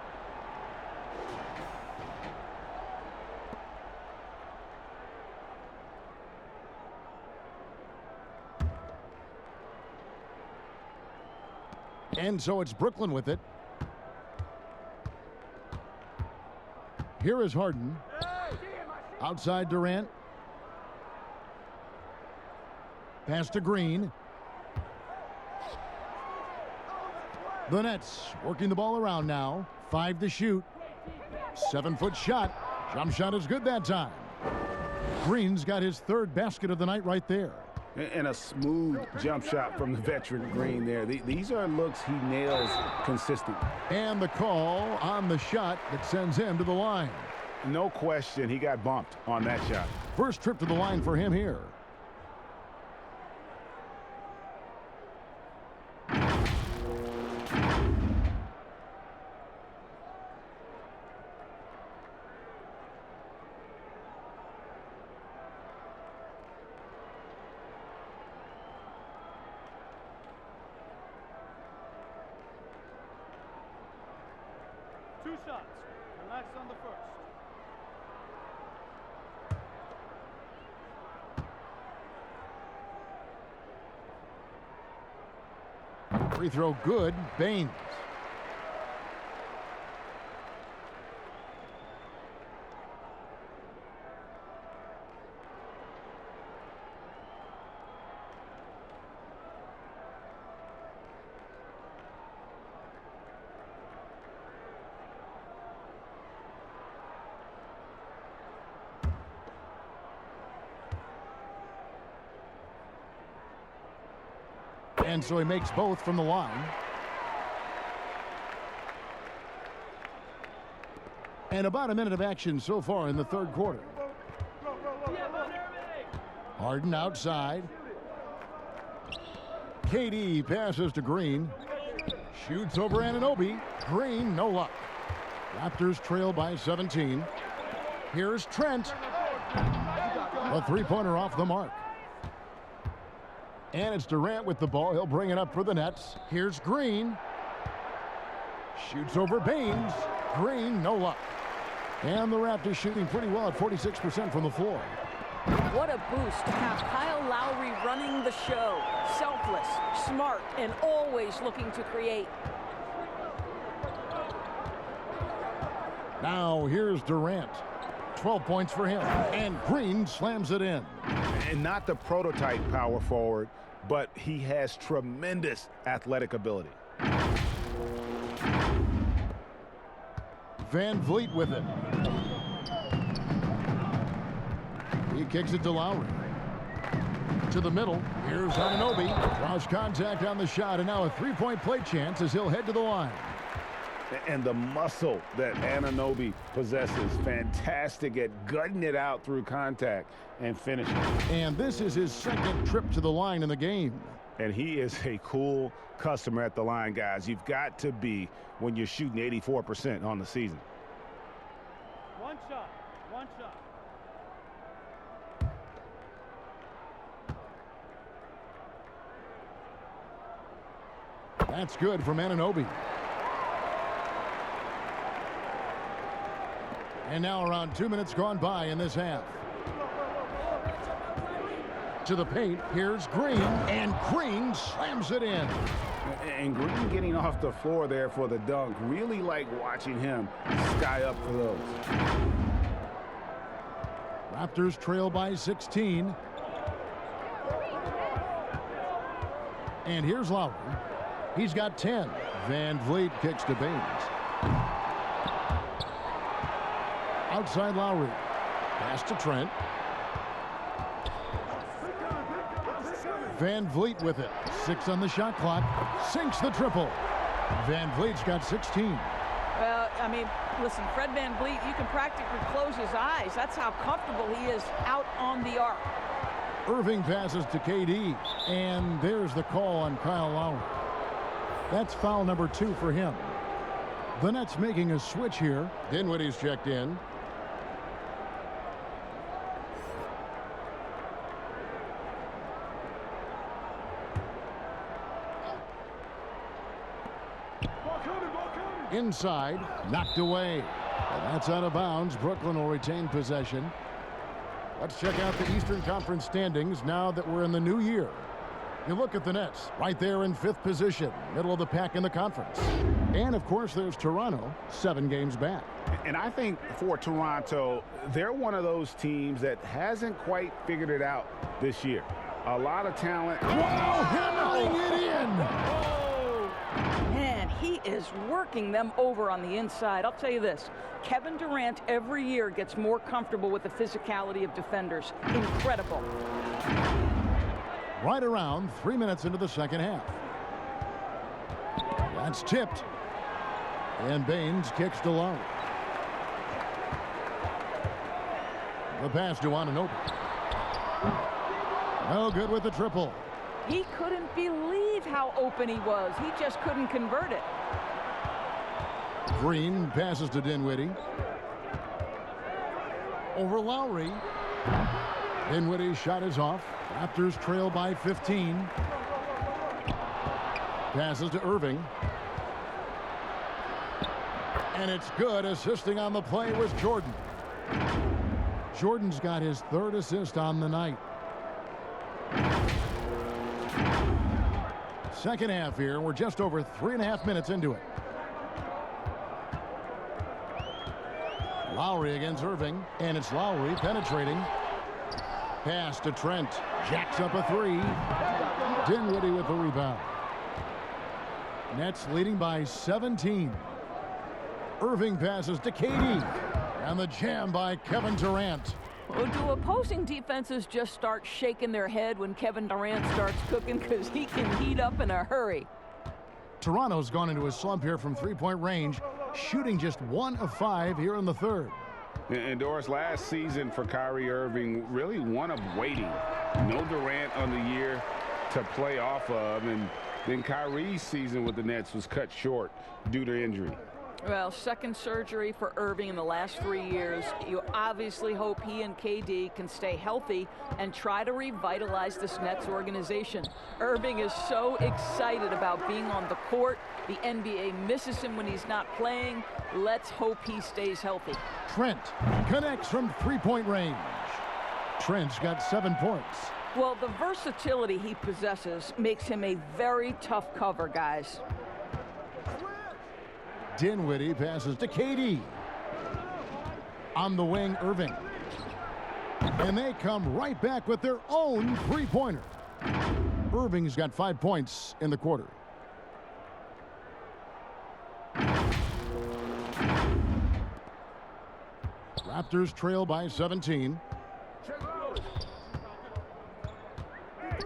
And so it's Brooklyn with it. Here is Harden. Outside Durant. Pass to Green. The Nets working the ball around now. 5 to shoot. 7-foot shot. Jump shot is good that time. Green's got his 3rd basket of the night right there. And a smooth jump shot from the veteran Green there. These are looks he nails consistently. And the call on the shot that sends him to the line. No question, he got bumped on that shot. First trip to the line for him here. shots. Relax on the first. Free throw good. Baines. And so he makes both from the line. And about a minute of action so far in the third quarter. Harden outside. KD passes to Green. Shoots over Anunoby. Green, no luck. Raptors trail by 17. Here's Trent. A three-pointer off the mark. And it's Durant with the ball. He'll bring it up for the Nets. Here's Green. Shoots over Baines. Green, no luck. And the Raptors shooting pretty well at 46% from the floor. What a boost to have Kyle Lowry running the show. Selfless, smart, and always looking to create. Now here's Durant. 12 points for him. And Green slams it in. And not the prototype power forward, but he has tremendous athletic ability. Van Vliet with it. He kicks it to Lowry. To the middle. Here's Anunoby. Draws contact on the shot, and now a three-point play chance as he'll head to the line. And the muscle that Anunoby possesses, fantastic at gutting it out through contact and finishing. And this is his second trip to the line in the game. And he is a cool customer at the line, guys. You've got to be when you're shooting 84% on the season. One shot. One shot. That's good from Anunoby. And now around 2 minutes gone by in this half. To the paint, here's Green, and Green slams it in. And Green getting off the floor there for the dunk. Really like watching him sky up for those. Raptors trail by 16. And here's Lowry. He's got 10. Van Vliet kicks to Baines. Outside Lowry. Pass to Trent. Van Vliet with it. 6 on the shot clock. Sinks the triple. Van Vliet's got 16. Well, I mean, listen, Fred Van Vliet, you can practically close his eyes. That's how comfortable he is out on the arc. Irving passes to KD. And there's the call on Kyle Lowry. That's foul number 2 for him. The Nets making a switch here. Dinwiddie's checked in. Inside, knocked away. And that's out of bounds. Brooklyn will retain possession. Let's check out the Eastern Conference standings now that we're in the new year. You look at the Nets, right there in 5th position, middle of the pack in the conference. And, of course, there's Toronto, 7 games back. And I think for Toronto, they're one of those teams that hasn't quite figured it out this year. A lot of talent. Wow, hammering it in! Man, he is working them over on the inside. I'll tell you this, Kevin Durant every year gets more comfortable with the physicality of defenders. Incredible. Right around 3 minutes into the second half. That's tipped. And Baines kicks to Lowry. The pass to Anunoby. No good with the triple. He couldn't believe how open he was. He just couldn't convert it. Green passes to Dinwiddie. Over Lowry. Dinwiddie's shot is off. Raptors trail by 15. Passes to Irving. And it's good. Assisting on the play was Jordan. Jordan's got his 3rd assist on the night. Second half here. We're just over 3.5 minutes into it. Lowry against Irving, and it's Lowry penetrating. Pass to Trent. Jacks up a 3. Dinwiddie with the rebound. Nets leading by 17. Irving passes to KD. And the jam by Kevin Durant. Well, do opposing defenses just start shaking their head when Kevin Durant starts cooking? Because he can heat up in a hurry. Toronto's gone into a slump here from three-point range, shooting just 1 of 5 here in the 3rd. And Doris, last season for Kyrie Irving, really one of waiting. No Durant on the year to play off of, and then Kyrie's season with the Nets was cut short due to injury. Well, second surgery for Irving in the last 3 years. You obviously hope he and KD can stay healthy and try to revitalize this Nets organization. Irving is so excited about being on the court. The NBA misses him when he's not playing. Let's hope he stays healthy. Trent connects from three-point range. Trent's got 7 points. Well, the versatility he possesses makes him a very tough cover, guys. Dinwiddie passes to KD. On the wing, Irving. And they come right back with their own three-pointer. Irving's got 5 points in the quarter. Raptors trail by 17.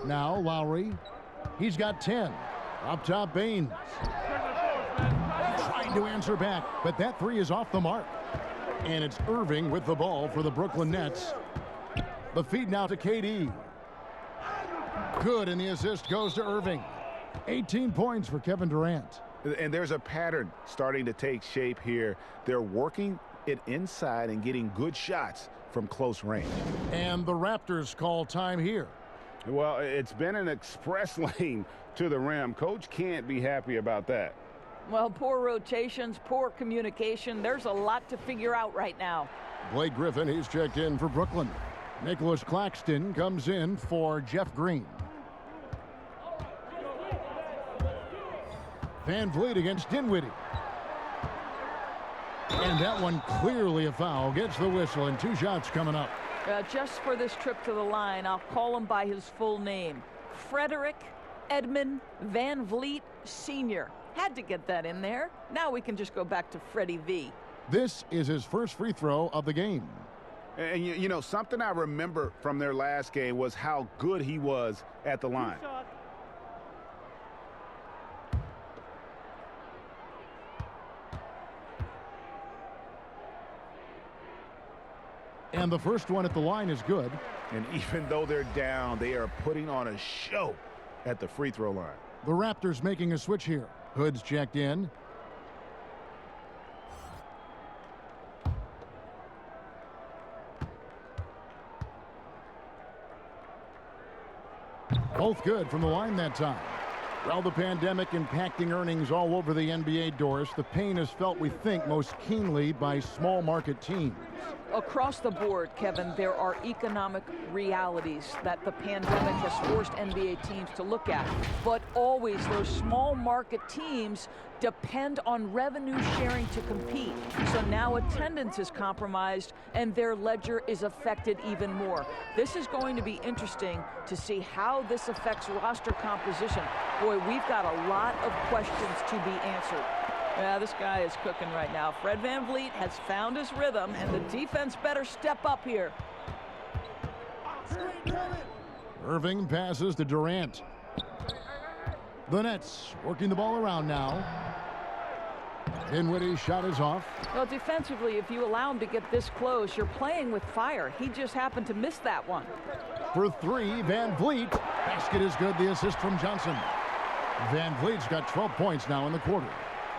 Now Lowry. He's got 10. Up top, Baines. Trying to answer back, but that 3 is off the mark. And it's Irving with the ball for the Brooklyn Nets. The feed now to KD. Good, and the assist goes to Irving. 18 points for Kevin Durant. And there's a pattern starting to take shape here. They're working it inside and getting good shots from close range. And the Raptors call time here. Well, it's been an express lane to the rim. Coach can't be happy about that. Well, poor rotations, poor communication. There's a lot to figure out right now. Blake Griffin, he's checked in for Brooklyn. Nicholas Claxton comes in for Jeff Green. Van Vliet against Dinwiddie. And that one clearly a foul. Gets the whistle, and 2 shots coming up. Just for this trip to the line, I'll call him by his full name. Frederick Edmund Van Vliet Sr. Had to get that in there. Now we can just go back to Freddie V. This is his first free throw of the game. And you know, something I remember from their last game was how good he was at the line. And the first one at the line is good. And even though they're down, they are putting on a show at the free throw line. The Raptors making a switch here. Hood's checked in. Both good from the line that time. Well, the pandemic impacting earnings all over the NBA, Doris. The pain is felt, we think, most keenly by small market teams. Across the board, Kevin, there are economic realities that the pandemic has forced NBA teams to look at. But always, those small market teams depend on revenue sharing to compete. So now attendance is compromised and their ledger is affected even more. This is going to be interesting to see how this affects roster composition. Boy, we've got a lot of questions to be answered. Yeah, this guy is cooking right now. Fred Van Vliet has found his rhythm, and the defense better step up here. Irving passes to Durant. The Nets working the ball around now. Dinwiddie's shot is off. Well, defensively, if you allow him to get this close, you're playing with fire. He just happened to miss that one. For 3, Van Vliet. Basket is good. The assist from Johnson. Van Vliet's got 12 points now in the quarter.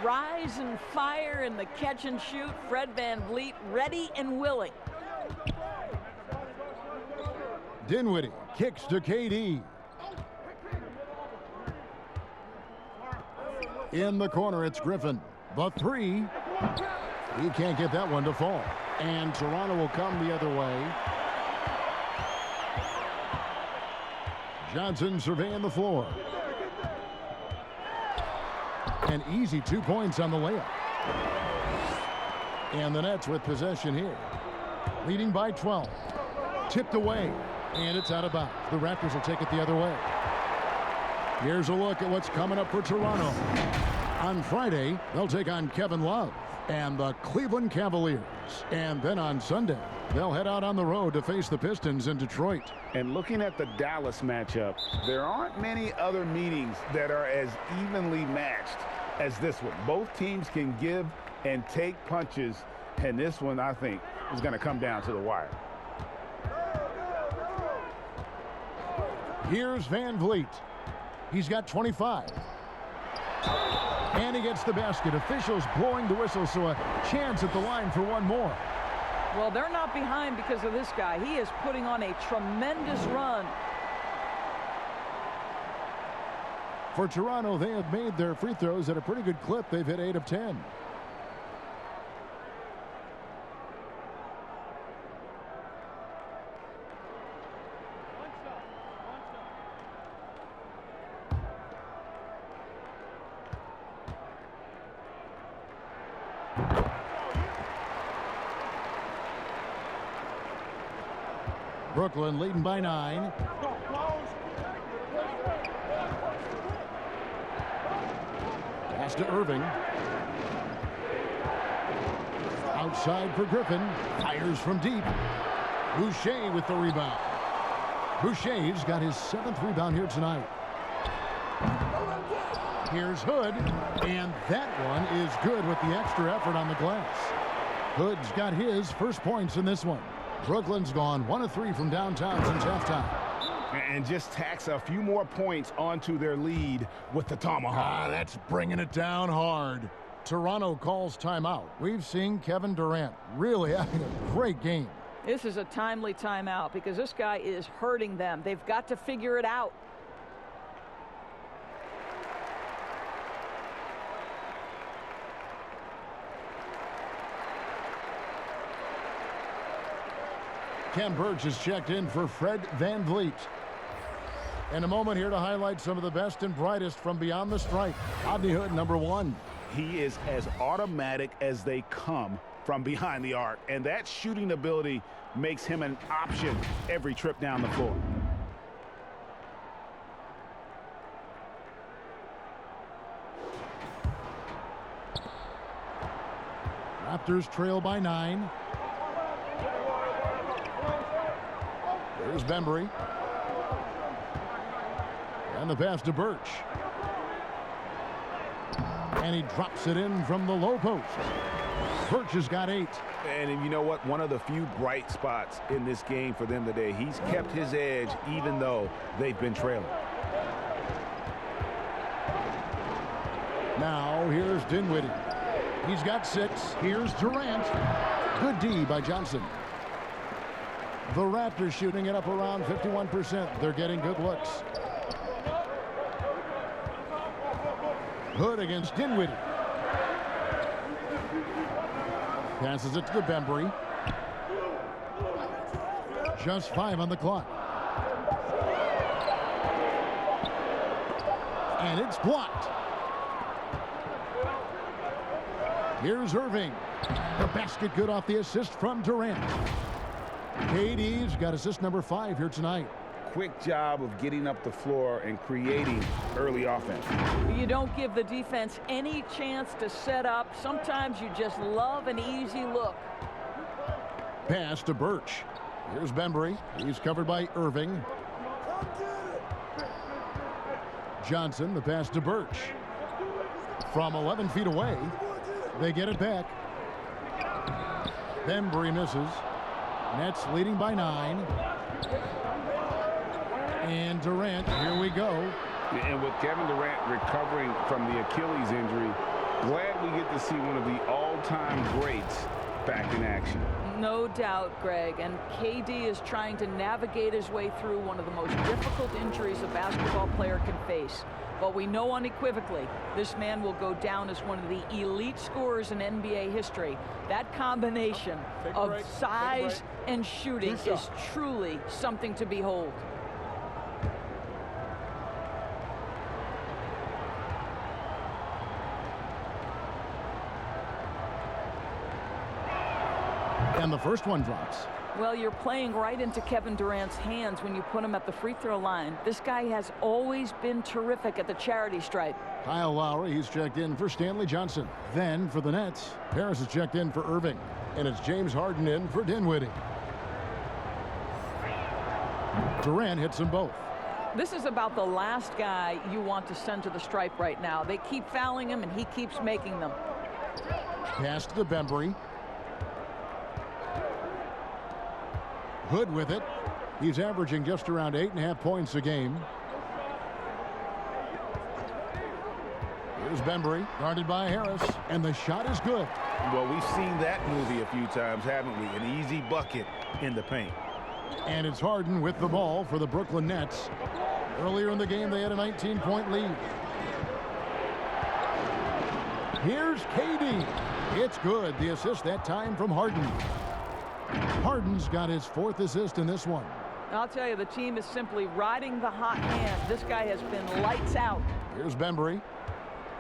Rise and fire in the catch and shoot. Fred Van Vliet ready and willing. Dinwiddie kicks to KD. In the corner, it's Griffin. The 3. He can't get that one to fall. And Toronto will come the other way. Johnson surveying the floor. An easy 2 points on the layup. And the Nets with possession here. Leading by 12. Tipped away. And it's out of bounds. The Raptors will take it the other way. Here's a look at what's coming up for Toronto. On Friday, they'll take on Kevin Love and the Cleveland Cavaliers. And then on Sunday, they'll head out on the road to face the Pistons in Detroit. And looking at the Dallas matchup, there aren't many other meetings that are as evenly matched as this one. Both teams can give and take punches, and this one, I think, is going to come down to the wire. Here's Van Vliet. He's got 25. And he gets the basket. Officials blowing the whistle, so a chance at the line for one more. Well, they're not behind because of this guy. He is putting on a tremendous run. For Toronto, they have made their free throws at a pretty good clip. They've hit 8 of 10. Brooklyn leading by 9. Pass to Irving. Outside for Griffin. Fires from deep. Boucher with the rebound. Boucher's got his 7th rebound here tonight. Here's Hood. And that one is good with the extra effort on the glass. Hood's got his first points in this one. Brooklyn's gone 1 of 3 from downtown since halftime. And just tacks a few more points onto their lead with the tomahawk. That's bringing it down hard. Toronto calls timeout. We've seen Kevin Durant really having a great game. This is a timely timeout because this guy is hurting them. They've got to figure it out. Ken Burch is checked in for Fred Van Vliet. In a moment here to highlight some of the best and brightest from beyond the stripe. Rodney Hood, number 1. He is as automatic as they come from behind the arc, and that shooting ability makes him an option every trip down the floor. Raptors trail by 9. There's Bembry. And the pass to Birch. And he drops it in from the low post. Birch has got 8. And you know what? One of the few bright spots in this game for them today. He's kept his edge even though they've been trailing. Now here's Dinwiddie. He's got 6. Here's Durant. Good D by Johnson. The Raptors shooting it up around 51%. They're getting good looks. Hood against Dinwiddie. Passes it to Bembry. Just 5 on the clock. And it's blocked. Here's Irving. The basket good off the assist from Durant. KD's got assist number 5 here tonight. Quick job of getting up the floor and creating early offense. You don't give the defense any chance to set up. Sometimes you just love an easy look. Pass to Birch. Here's Bembry. He's covered by Irving. Johnson, the pass to Birch. From 11 feet away, they get it back. Bembry misses. Nets leading by 9. And Durant, here we go. And with Kevin Durant recovering from the Achilles injury, glad we get to see one of the all-time greats back in action. No doubt, Greg. And KD is trying to navigate his way through one of the most difficult injuries a basketball player can face. But we know unequivocally this man will go down as one of the elite scorers in NBA history. That combination of size and shooting is truly something to behold. And the first one drops. Well, you're playing right into Kevin Durant's hands when you put him at the free throw line. This guy has always been terrific at the charity stripe. Kyle Lowry, he's checked in for Stanley Johnson. Then for the Nets, Harris is checked in for Irving. And it's James Harden in for Dinwiddie. Durant hits them both. This is about the last guy you want to send to the stripe right now. They keep fouling him, and he keeps making them. Pass to Bembry. Hood with it. He's averaging just around 8.5 points a game. Here's Bembry, guarded by Harris, and the shot is good. Well, we've seen that movie a few times, haven't we? An easy bucket in the paint. And it's Harden with the ball for the Brooklyn Nets. Earlier in the game, they had a 19-point lead. Here's KD. It's good. The assist that time from Harden. Harden's got his 4th assist in this one. I'll tell you, the team is simply riding the hot hand. This guy has been lights out. Here's Bembry.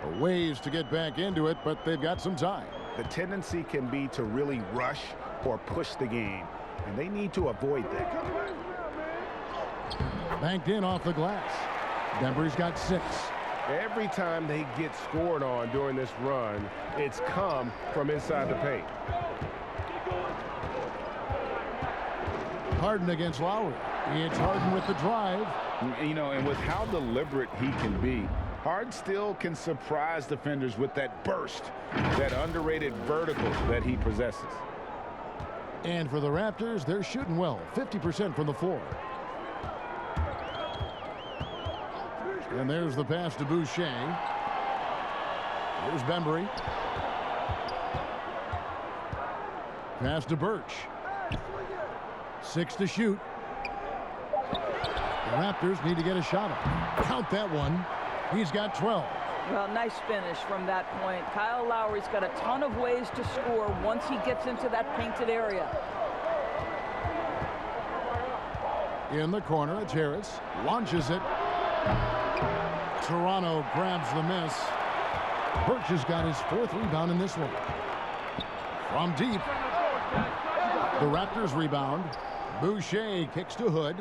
A ways to get back into it, but they've got some time. The tendency can be to really rush or push the game, and they need to avoid that. Banked in off the glass. Bembry's got 6. Every time they get scored on during this run, it's come from inside the paint. Harden against Lowry. It's Harden with the drive. You know, and with how deliberate he can be, Harden still can surprise defenders with that burst, that underrated vertical that he possesses. And for the Raptors, they're shooting well, 50% from the floor. And there's the pass to Boucher. Here's Bembry. Pass to Birch. 6 to shoot. The Raptors need to get a shot up. Count that one. He's got 12. Well, nice finish from that point. Kyle Lowry's got a ton of ways to score once he gets into that painted area. In the corner, it's Harris. Launches it. Toronto grabs the miss. Birch has got his 4th rebound in this one. From deep. The Raptors rebound. Boucher kicks to Hood.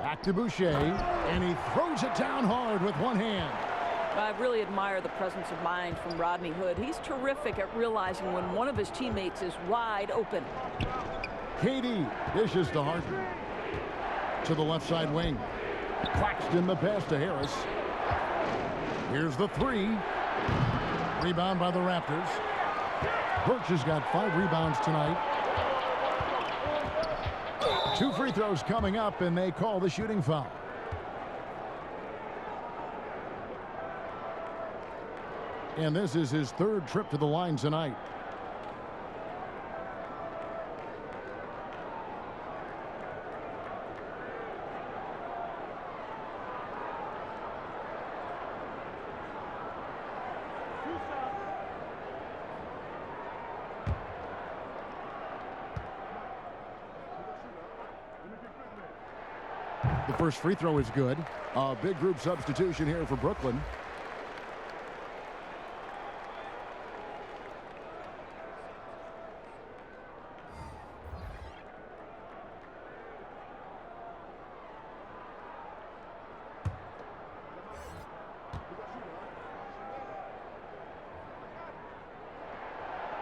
Back to Boucher, and he throws it down hard with one hand. I really admire the presence of mind from Rodney Hood. He's terrific at realizing when one of his teammates is wide open. KD dishes to Harden. To the left side wing. Claxton the pass to Harris. Here's the 3. Rebound by the Raptors. Birch has got 5 rebounds tonight. 2 free throws coming up, and they call the shooting foul. And this is his 3rd trip to the line tonight. The first free throw is good. A big group substitution here for Brooklyn.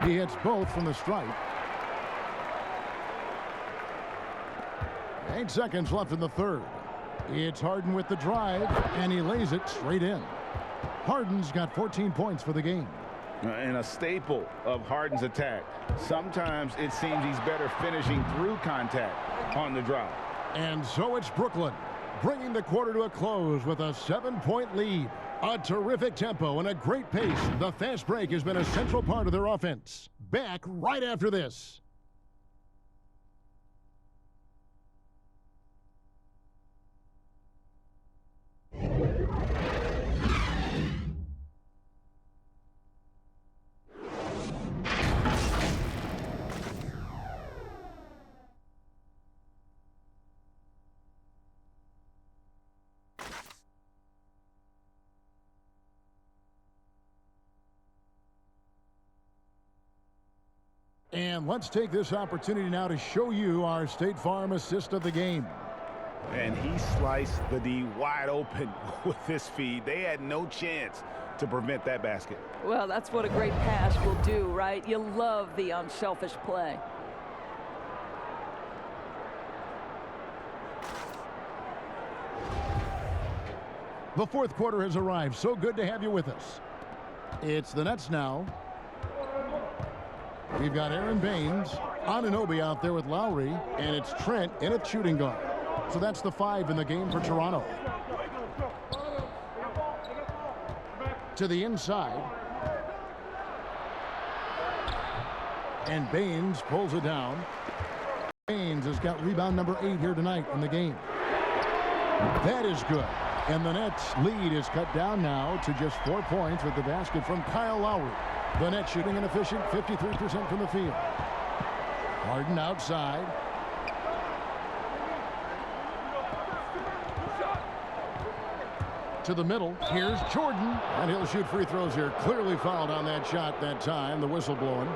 He hits both from the stripe. 8 seconds left in the 3rd. It's Harden with the drive, and he lays it straight in. Harden's got 14 points for the game. And a staple of Harden's attack. Sometimes it seems he's better finishing through contact on the drive. And so it's Brooklyn, bringing the quarter to a close with a 7-point lead. A terrific tempo and a great pace. The fast break has been a central part of their offense. Back right after this. And let's take this opportunity now to show you our State Farm assist of the game. And he sliced the D wide open with this feed. They had no chance to prevent that basket. Well, that's what a great pass will do, right? You love the unselfish play. The fourth quarter has arrived. So good to have you with us. It's the Nets now. We've got Aaron Baines, Anunoby out there with Lowry, and it's Trent in a shooting guard. So that's the 5 in the game for Toronto. To the inside. And Baines pulls it down. Baines has got rebound number 8 here tonight in the game. That is good. And the Nets lead is cut down now to just 4 points with the basket from Kyle Lowry. The Nets shooting an efficient 53% from the field. Harden outside. To the middle. Here's Jordan. And he'll shoot free throws here. Clearly fouled on that shot that time. The whistle blowing.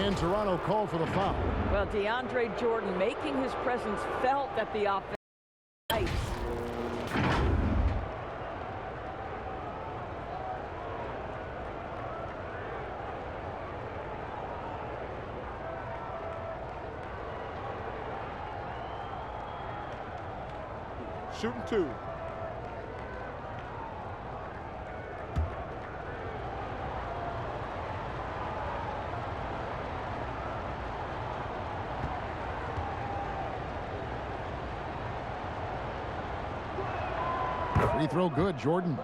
And Toronto called for the foul. Well, DeAndre Jordan making his presence felt at the offense. Nice. Shooting 2. Free throw good, Jordan.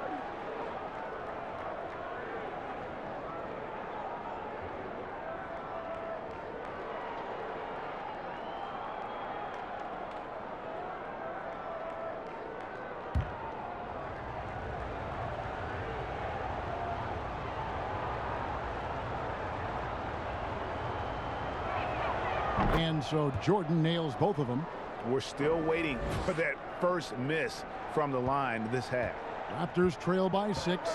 And so Jordan nails both of them. We're still waiting for that first miss from the line this half. Raptors trail by 6.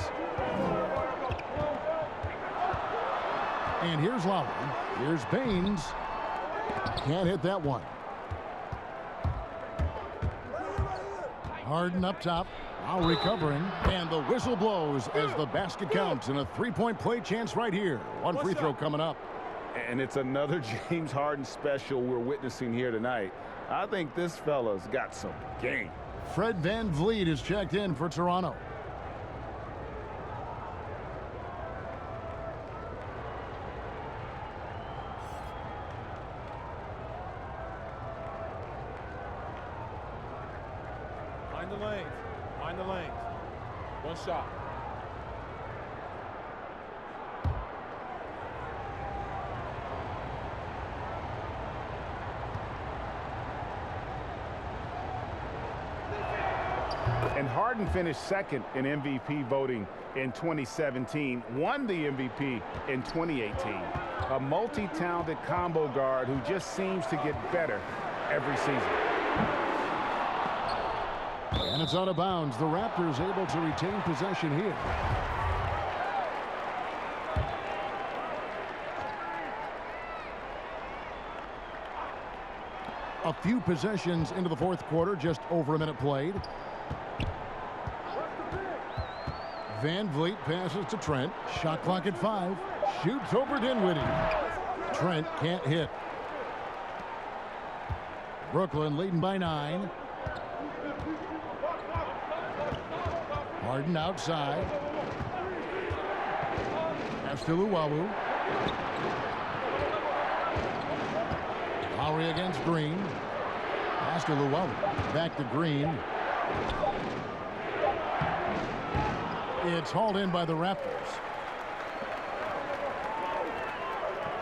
And here's Lowry. Here's Baines. Can't hit that one. Harden up top. Lowry covering. And the whistle blows as the basket counts. And a 3-point play chance right here. One free throw coming up. And it's another James Harden special we're witnessing here tonight. I think this fella's got some game. Fred VanVleet is checked in for Toronto. Find the lanes. Find the lanes. One shot. And Harden finished second in MVP voting in 2017, won the MVP in 2018. A multi-talented combo guard who just seems to get better every season. And it's out of bounds. The Raptors able to retain possession here. A few possessions into the fourth quarter, just over a minute played. VanVleet passes to Trent. Shot clock at 5. Shoots over Dinwiddie. Trent can't hit. Brooklyn leading by 9. Harden outside. Pass to Luwawu. Lowry against Green. Pass to Luwawu. Back to Green. It's hauled in by the Raptors.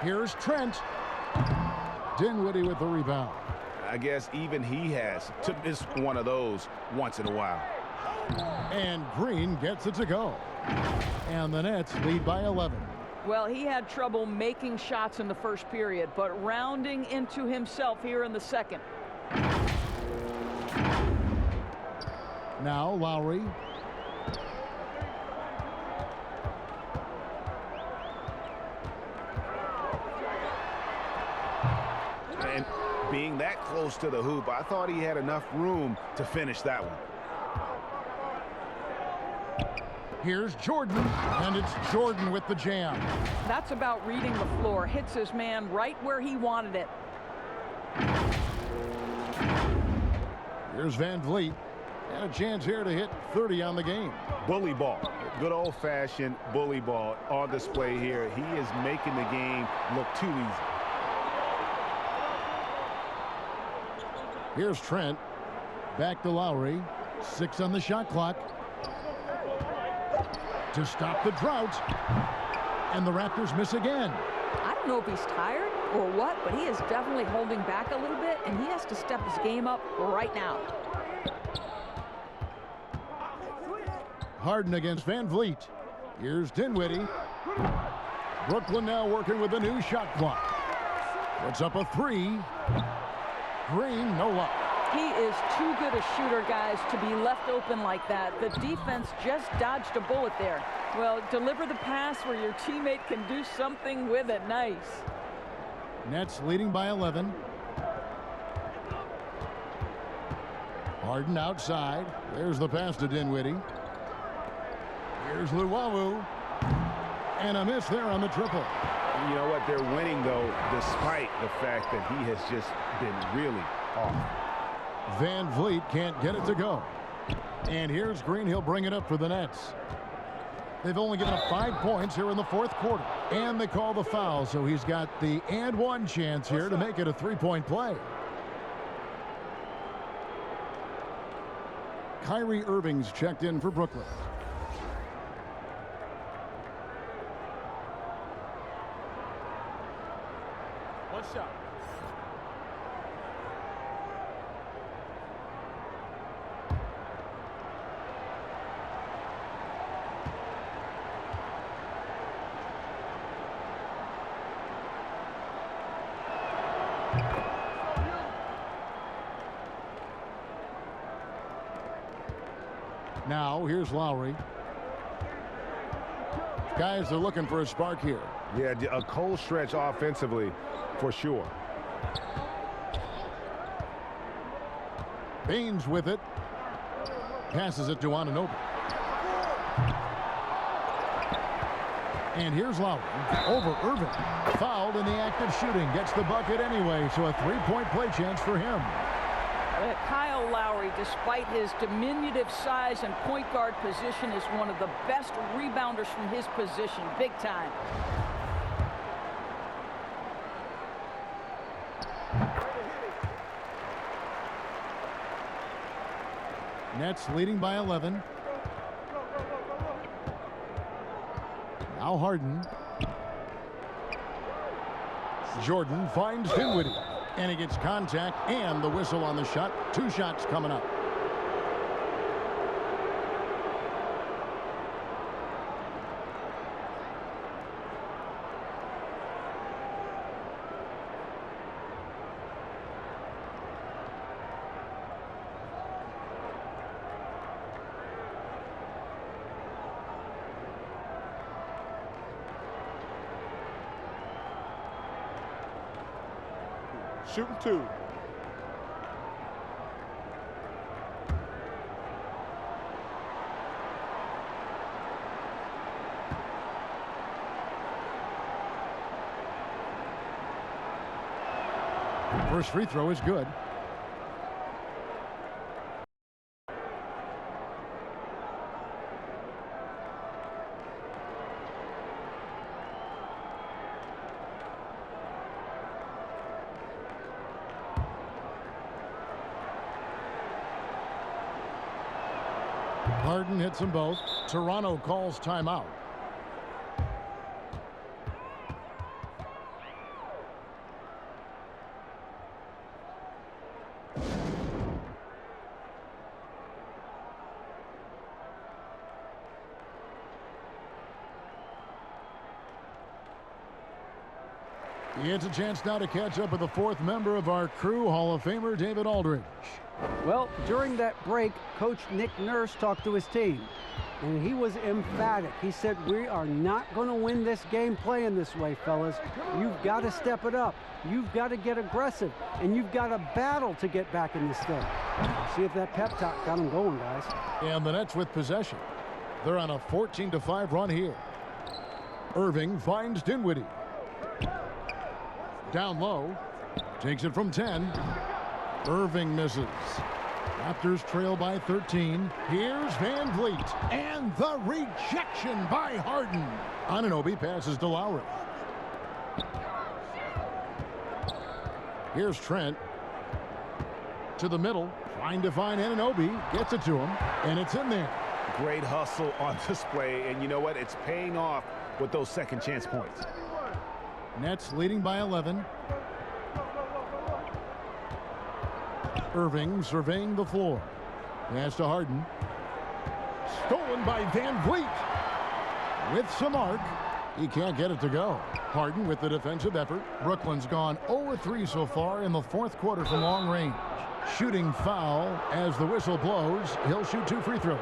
Here's Trent. Dinwiddie with the rebound. I guess even he has to miss one of those once in a while. And Green gets it to go. And the Nets lead by 11. Well, he had trouble making shots in the first period, but rounding into himself here in the second. Now Lowry. being that close to the hoop, I thought he had enough room to finish that one. Here's Jordan, and it's Jordan with the jam. That's about reading the floor. Hits his man right where he wanted it. Here's Van Vliet, and a chance here to hit 30 on the game. Bully ball. Good old-fashioned bully ball on display here. He is making the game look too easy. Here's Trent. Back to Lowry. 6 on the shot clock. To stop the drought. And the Raptors miss again. I don't know if he's tired or what, but he is definitely holding back a little bit, and he has to step his game up right now. Harden against Van Vliet. Here's Dinwiddie. Brooklyn now working with a new shot clock. Puts up a 3. Green, no luck. He is too good a shooter, guys, to be left open like that. The defense just dodged a bullet there. Well, deliver the pass where your teammate can do something with it. Nice. Nets leading by 11. Harden outside. There's the pass to Dinwiddie. Here's Luwawu. And a miss there on the triple. You know what? They're winning, though, despite the fact that he has just been really off. Van Vliet can't get it to go. And here's Green. He'll bring it up for the Nets. They've only given up 5 points here in the fourth quarter. And they call the foul, so he's got the and one chance here to make it a 3-point play. Kyrie Irving's checked in for Brooklyn. One shot. Now, here's Lowry. Guys are looking for a spark here. Yeah, a cold stretch offensively, for sure. Baines with it. Passes it to Anunoby. And here's Lowry over Irving. Fouled in the act of shooting. Gets the bucket anyway, so a 3-point play chance for him. Kyle Lowry, despite his diminutive size and point guard position, is one of the best rebounders from his position. Big time. Nets leading by 11. Now Harden. Jordan finds Dinwiddie. And he gets contact and the whistle on the shot. 2 shots coming up. Shooting 2. First free throw is good. Harden hits them both. Toronto calls timeout. It's a chance now to catch up with the 4th member of our crew, Hall of Famer David Aldridge. Well, during that break, Coach Nick Nurse talked to his team. And he was emphatic. He said, we are not going to win this game playing this way, fellas. You've got to step it up. You've got to get aggressive. And you've got to battle to get back in this thing. See if that pep talk got them going, guys. And the Nets with possession. They're on a 14-5 run here. Irving finds Dinwiddie. Down low. Takes it from 10. Irving misses. Raptors trail by 13. Here's Van Vliet. And the rejection by Harden. Anunoby passes to Lowry. Here's Trent. To the middle. Trying to find Anunoby. Gets it to him. And it's in there. Great hustle on display. And you know what? It's paying off with those second chance points. Nets leading by 11. Irving surveying the floor. Pass to Harden. Stolen by Van Vliet. With some arc. He can't get it to go. Harden with the defensive effort. Brooklyn's gone 0-3 so far in the fourth quarter from long range. Shooting foul as the whistle blows. He'll shoot 2 free throws.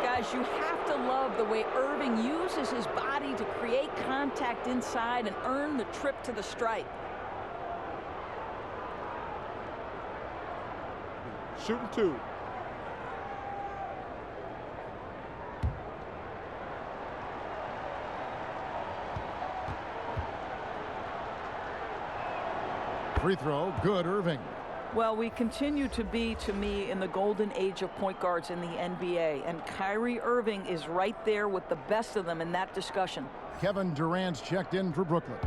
Guys, you have to love the way Irving uses his body to create contact inside and earn the trip to the stripe. Shooting 2. Free throw, good, Irving. Well, we continue to be, to me, in the golden age of point guards in the NBA, and Kyrie Irving is right there with the best of them in that discussion. Kevin Durant's checked in for Brooklyn.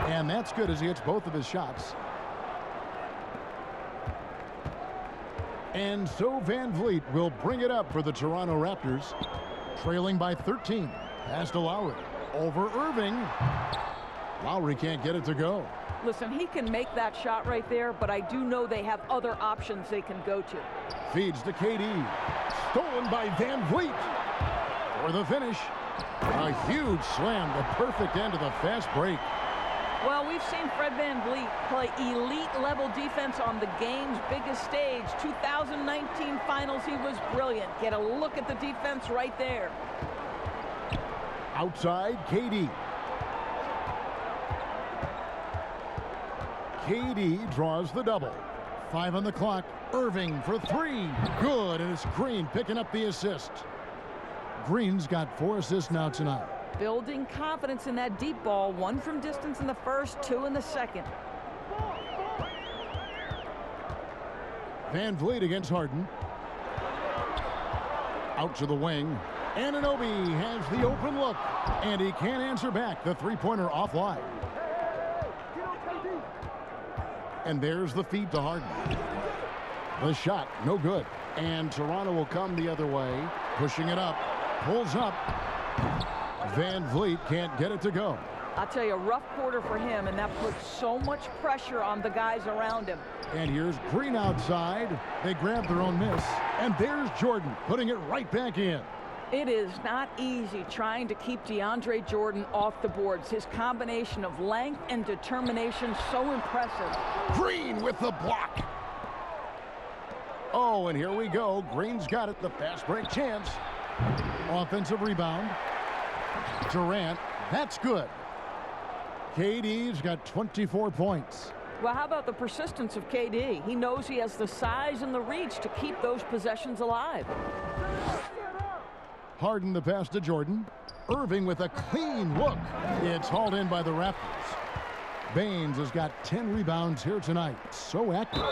And that's good as he hits both of his shots. And so Van Vliet will bring it up for the Toronto Raptors. Trailing by 13. Pass to Lowry. Over Irving. Lowry can't get it to go. Listen, he can make that shot right there, but I do know they have other options they can go to. Feeds to KD. Stolen by Van Vliet. For the finish. A huge slam. The perfect end of the fast break. Well, we've seen Fred VanVleet play elite-level defense on the game's biggest stage. 2019 Finals, he was brilliant. Get a look at the defense right there. Outside, KD. KD draws the double. 5 on the clock. Irving for 3. Good, and it's Green picking up the assist. Green's got 4 assists now tonight. Building confidence in that deep ball. 1 from distance in the first, 2 in the second. Van Vliet against Harden. Out to the wing. Anunoby has the open look, and he can't answer back. The three-pointer offline. And there's the feed to Harden. The shot, no good. And Toronto will come the other way. Pushing it up. Pulls up. Van Vliet can't get it to go. I'll tell you, a rough quarter for him, and that puts so much pressure on the guys around him. And here's Green outside. They grab their own miss. And there's Jordan putting it right back in. It is not easy trying to keep DeAndre Jordan off the boards. His combination of length and determination, so impressive. Green with the block. Oh, and here we go. Green's got it. The fast break chance. Offensive rebound. Durant. That's good. KD's got 24 points. Well, how about the persistence of KD? He knows he has the size and the reach to keep those possessions alive. Harden the pass to Jordan. Irving with a clean look. It's hauled in by the Raptors. Baines has got 10 rebounds here tonight. So active.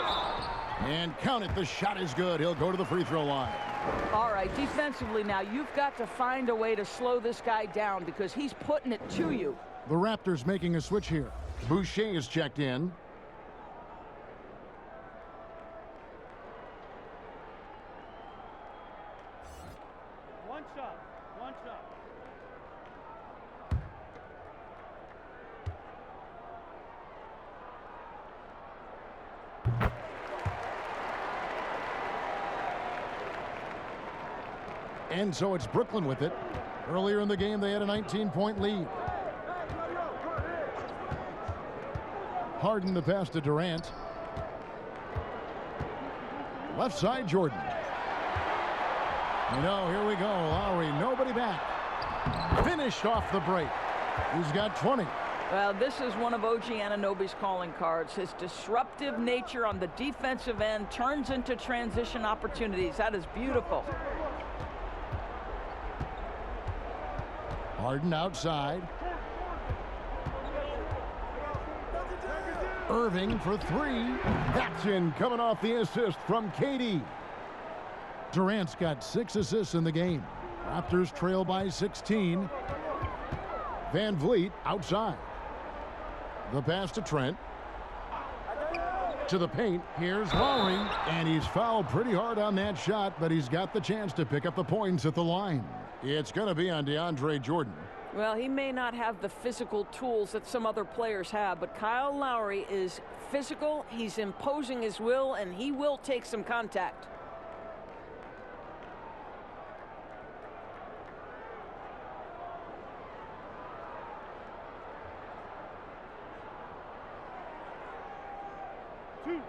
And count it, the shot is good. He'll go to the free throw line. All right, defensively now, you've got to find a way to slow this guy down because he's putting it to you. The Raptors making a switch here. Boucher is checked in. One shot. And so it's Brooklyn with it. Earlier in the game, they had a 19-point lead. Harden the pass to Durant. Left side, Jordan. You know, here we go. Lowry, nobody back. Finished off the break. He's got 20. Well, this is one of OG Anunoby's calling cards. His disruptive nature on the defensive end turns into transition opportunities. That is beautiful. Harden outside. Irving for three. That's in, coming off the assist from KD. Durant's got 6 assists in the game. Raptors trail by 16. Van Vliet outside. The pass to Trent. To the paint. Here's Lowry. And he's fouled pretty hard on that shot, but he's got the chance to pick up the points at the line. It's going to be on DeAndre Jordan. Well, he may not have the physical tools that some other players have, but Kyle Lowry is physical. He's imposing his will, and he will take some contact. Two.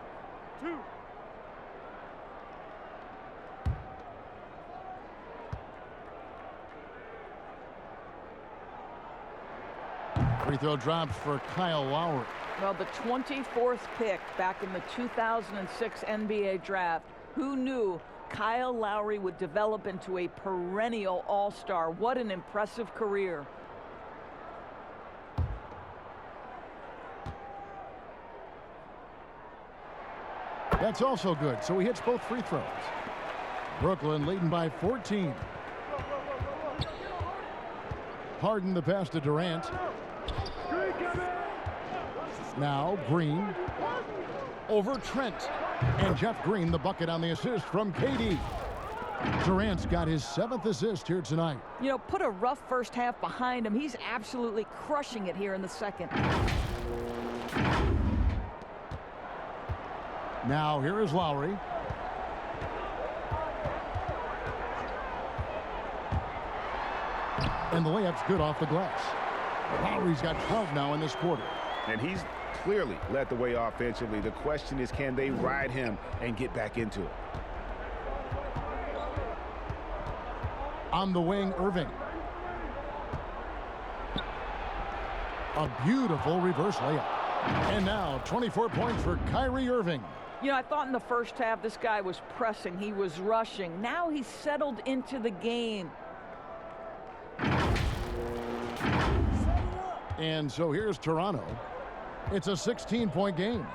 Free throw drops for Kyle Lowry. Well, the 24th pick back in the 2006 NBA draft. Who knew Kyle Lowry would develop into a perennial all-star? What an impressive career. That's also good, so he hits both free throws. Brooklyn leading by 14. Harden the pass to Durant. Now Green over Trent. And Jeff Green the bucket on the assist from KD. Durant's got his 7th assist here tonight. You know, put a rough first half behind him. He's absolutely crushing it here in the second. Now here is Lowry. And the layup's good off the glass. Lowry's got 12 now in this quarter. And he's clearly led the way offensively. The question is, can they ride him and get back into it? On the wing, Irving. A beautiful reverse layup. And now 24 points for Kyrie Irving. You know, I thought in the first half this guy was pressing. He was rushing. Now he's settled into the game. And so here's Toronto. It's a 16-point game.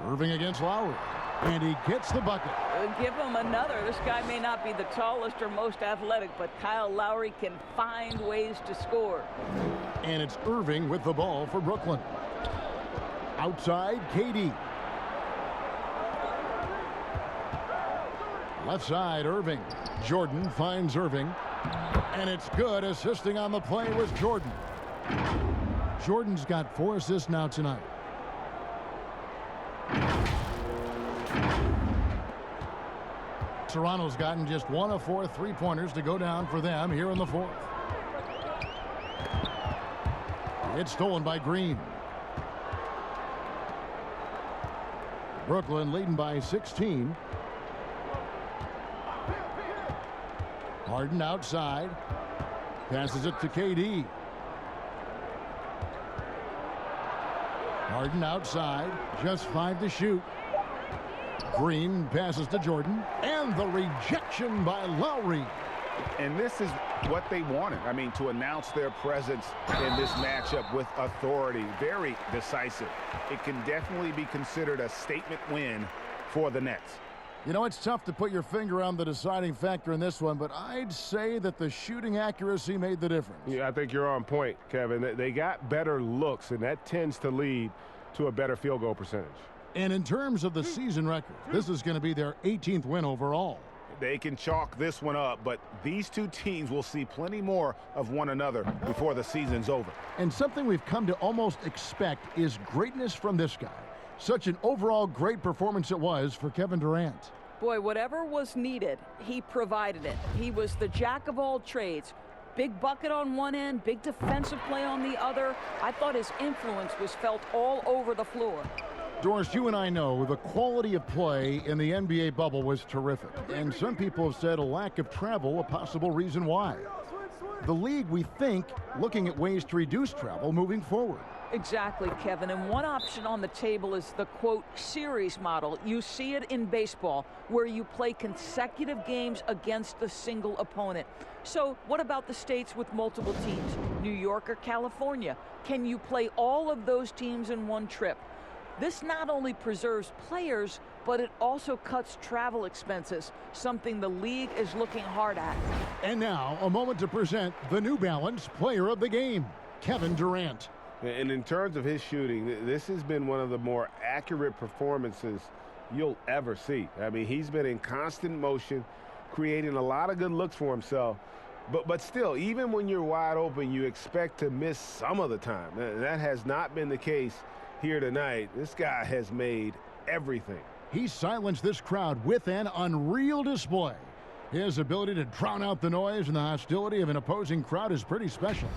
Irving against Lowry. And he gets the bucket. Give him another. This guy may not be the tallest or most athletic, but Kyle Lowry can find ways to score. And it's Irving with the ball for Brooklyn. Outside, KD. Left side, Irving. Jordan finds Irving. And it's good. Assisting on the play was Jordan. Jordan's got 4 assists now tonight. Toronto's gotten just 1 of 4 3-pointers to go down for them here in the 4th. It's stolen by Green. Brooklyn leading by 16. Harden outside. Passes it to KD. Harden outside. Just 5 to shoot. Green passes to Jordan. And the rejection by Lowry. And this is what they wanted. I mean, to announce their presence in this matchup with authority. Very decisive. It can definitely be considered a statement win for the Nets. You know, it's tough to put your finger on the deciding factor in this one, but I'd say that the shooting accuracy made the difference. Yeah, I think you're on point, Kevin. They got better looks, and that tends to lead to a better field goal percentage. And in terms of the season record, this is going to be their 18th win overall. They can chalk this one up, but these two teams will see plenty more of one another before the season's over. And something we've come to almost expect is greatness from this guy. Such an overall great performance it was for Kevin Durant. Boy, whatever was needed, he provided it. He was the jack of all trades. Big bucket on one end, big defensive play on the other. I thought his influence was felt all over the floor. Doris, you and I know the quality of play in the NBA bubble was terrific. And some people have said a lack of travel a possible reason why. The league, we think, looking at ways to reduce travel moving forward. Exactly, Kevin. And one option on the table is the, quote, series model. You see it in baseball, where you play consecutive games against a single opponent. So what about the states with multiple teams, New York or California? Can you play all of those teams in one trip? This not only preserves players, but it also cuts travel expenses, something the league is looking hard at. And now, a moment to present the New Balance Player of the Game, Kevin Durant. And in terms of his shooting, this has been one of the more accurate performances you'll ever see. I mean, he's been in constant motion, creating a lot of good looks for himself. But still, even when you're wide open, you expect to miss some of the time. That has not been the case here tonight. This guy has made everything. He silenced this crowd with an unreal display. His ability to drown out the noise and the hostility of an opposing crowd is pretty special.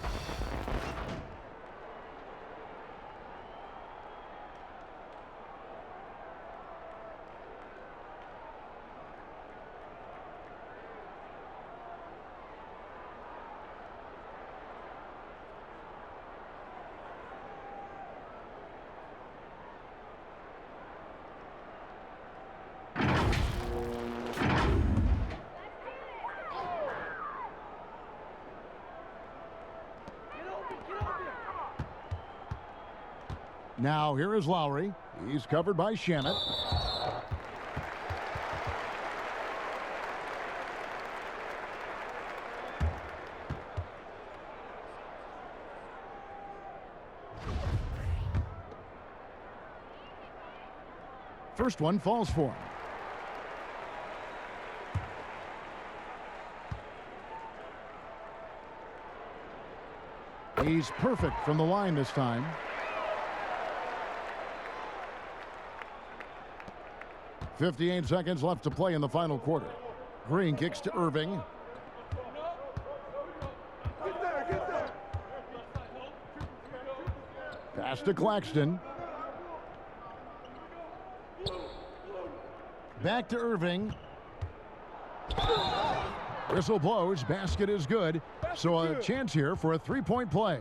Now here is Lowry. He's covered by Shamet. First one falls for him. He's perfect from the line this time. .58 seconds left to play in the final quarter. Green kicks to Irving. Pass to Claxton. Back to Irving. Whistle blows. Basket is good. So a chance here for a three-point play.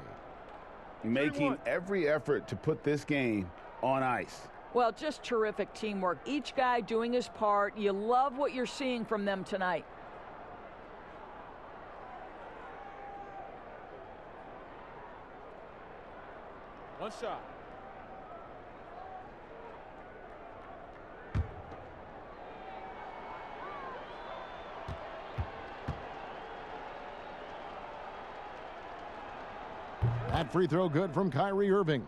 Making every effort to put this game on ice. Well, just terrific teamwork. Each guy doing his part. You love what you're seeing from them tonight. One shot. That free throw good from Kyrie Irving.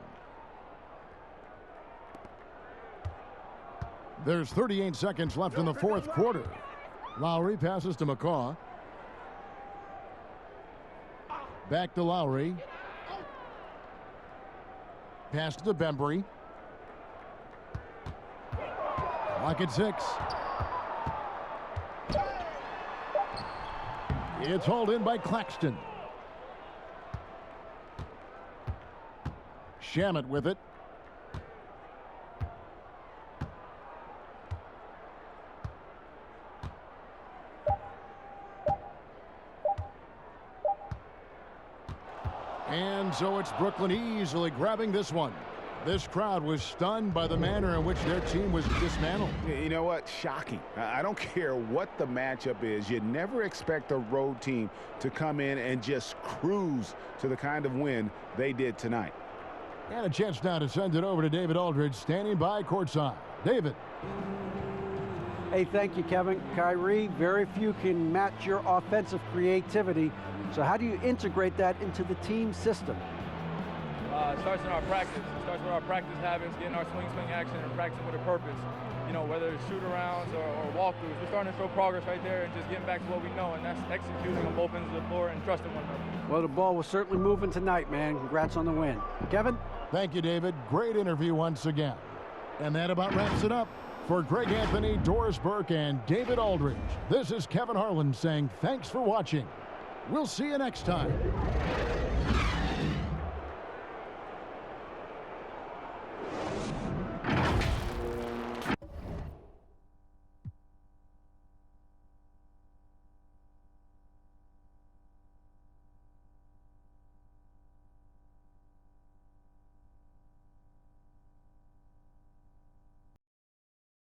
There's 38 seconds left in the fourth quarter. Lowry passes to McCaw. Back to Lowry. Pass to Bembry. Clock at 6. It's hauled in by Claxton. Shamet with it. And so it's Brooklyn easily grabbing this one. This crowd was stunned by the manner in which their team was dismantled. You know what? Shocking. I don't care what the matchup is. You never expect a road team to come in and just cruise to the kind of win they did tonight. And a chance now to send it over to David Aldridge, standing by courtside. David. Hey, thank you, Kevin. Kyrie, very few can match your offensive creativity. So how do you integrate that into the team system? It starts in our practice. It starts with our practice habits, getting our swing action and practicing with a purpose. You know, whether it's shoot-arounds or walkthroughs, we're starting to show progress right there and just getting back to what we know, and that's executing on both ends of the floor and trusting one another. Well, the ball was certainly moving tonight, man. Congrats on the win. Kevin? Thank you, David. Great interview once again. And that about wraps it up. For Greg Anthony, Doris Burke, and David Aldridge, this is Kevin Harlan saying thanks for watching. We'll see you next time.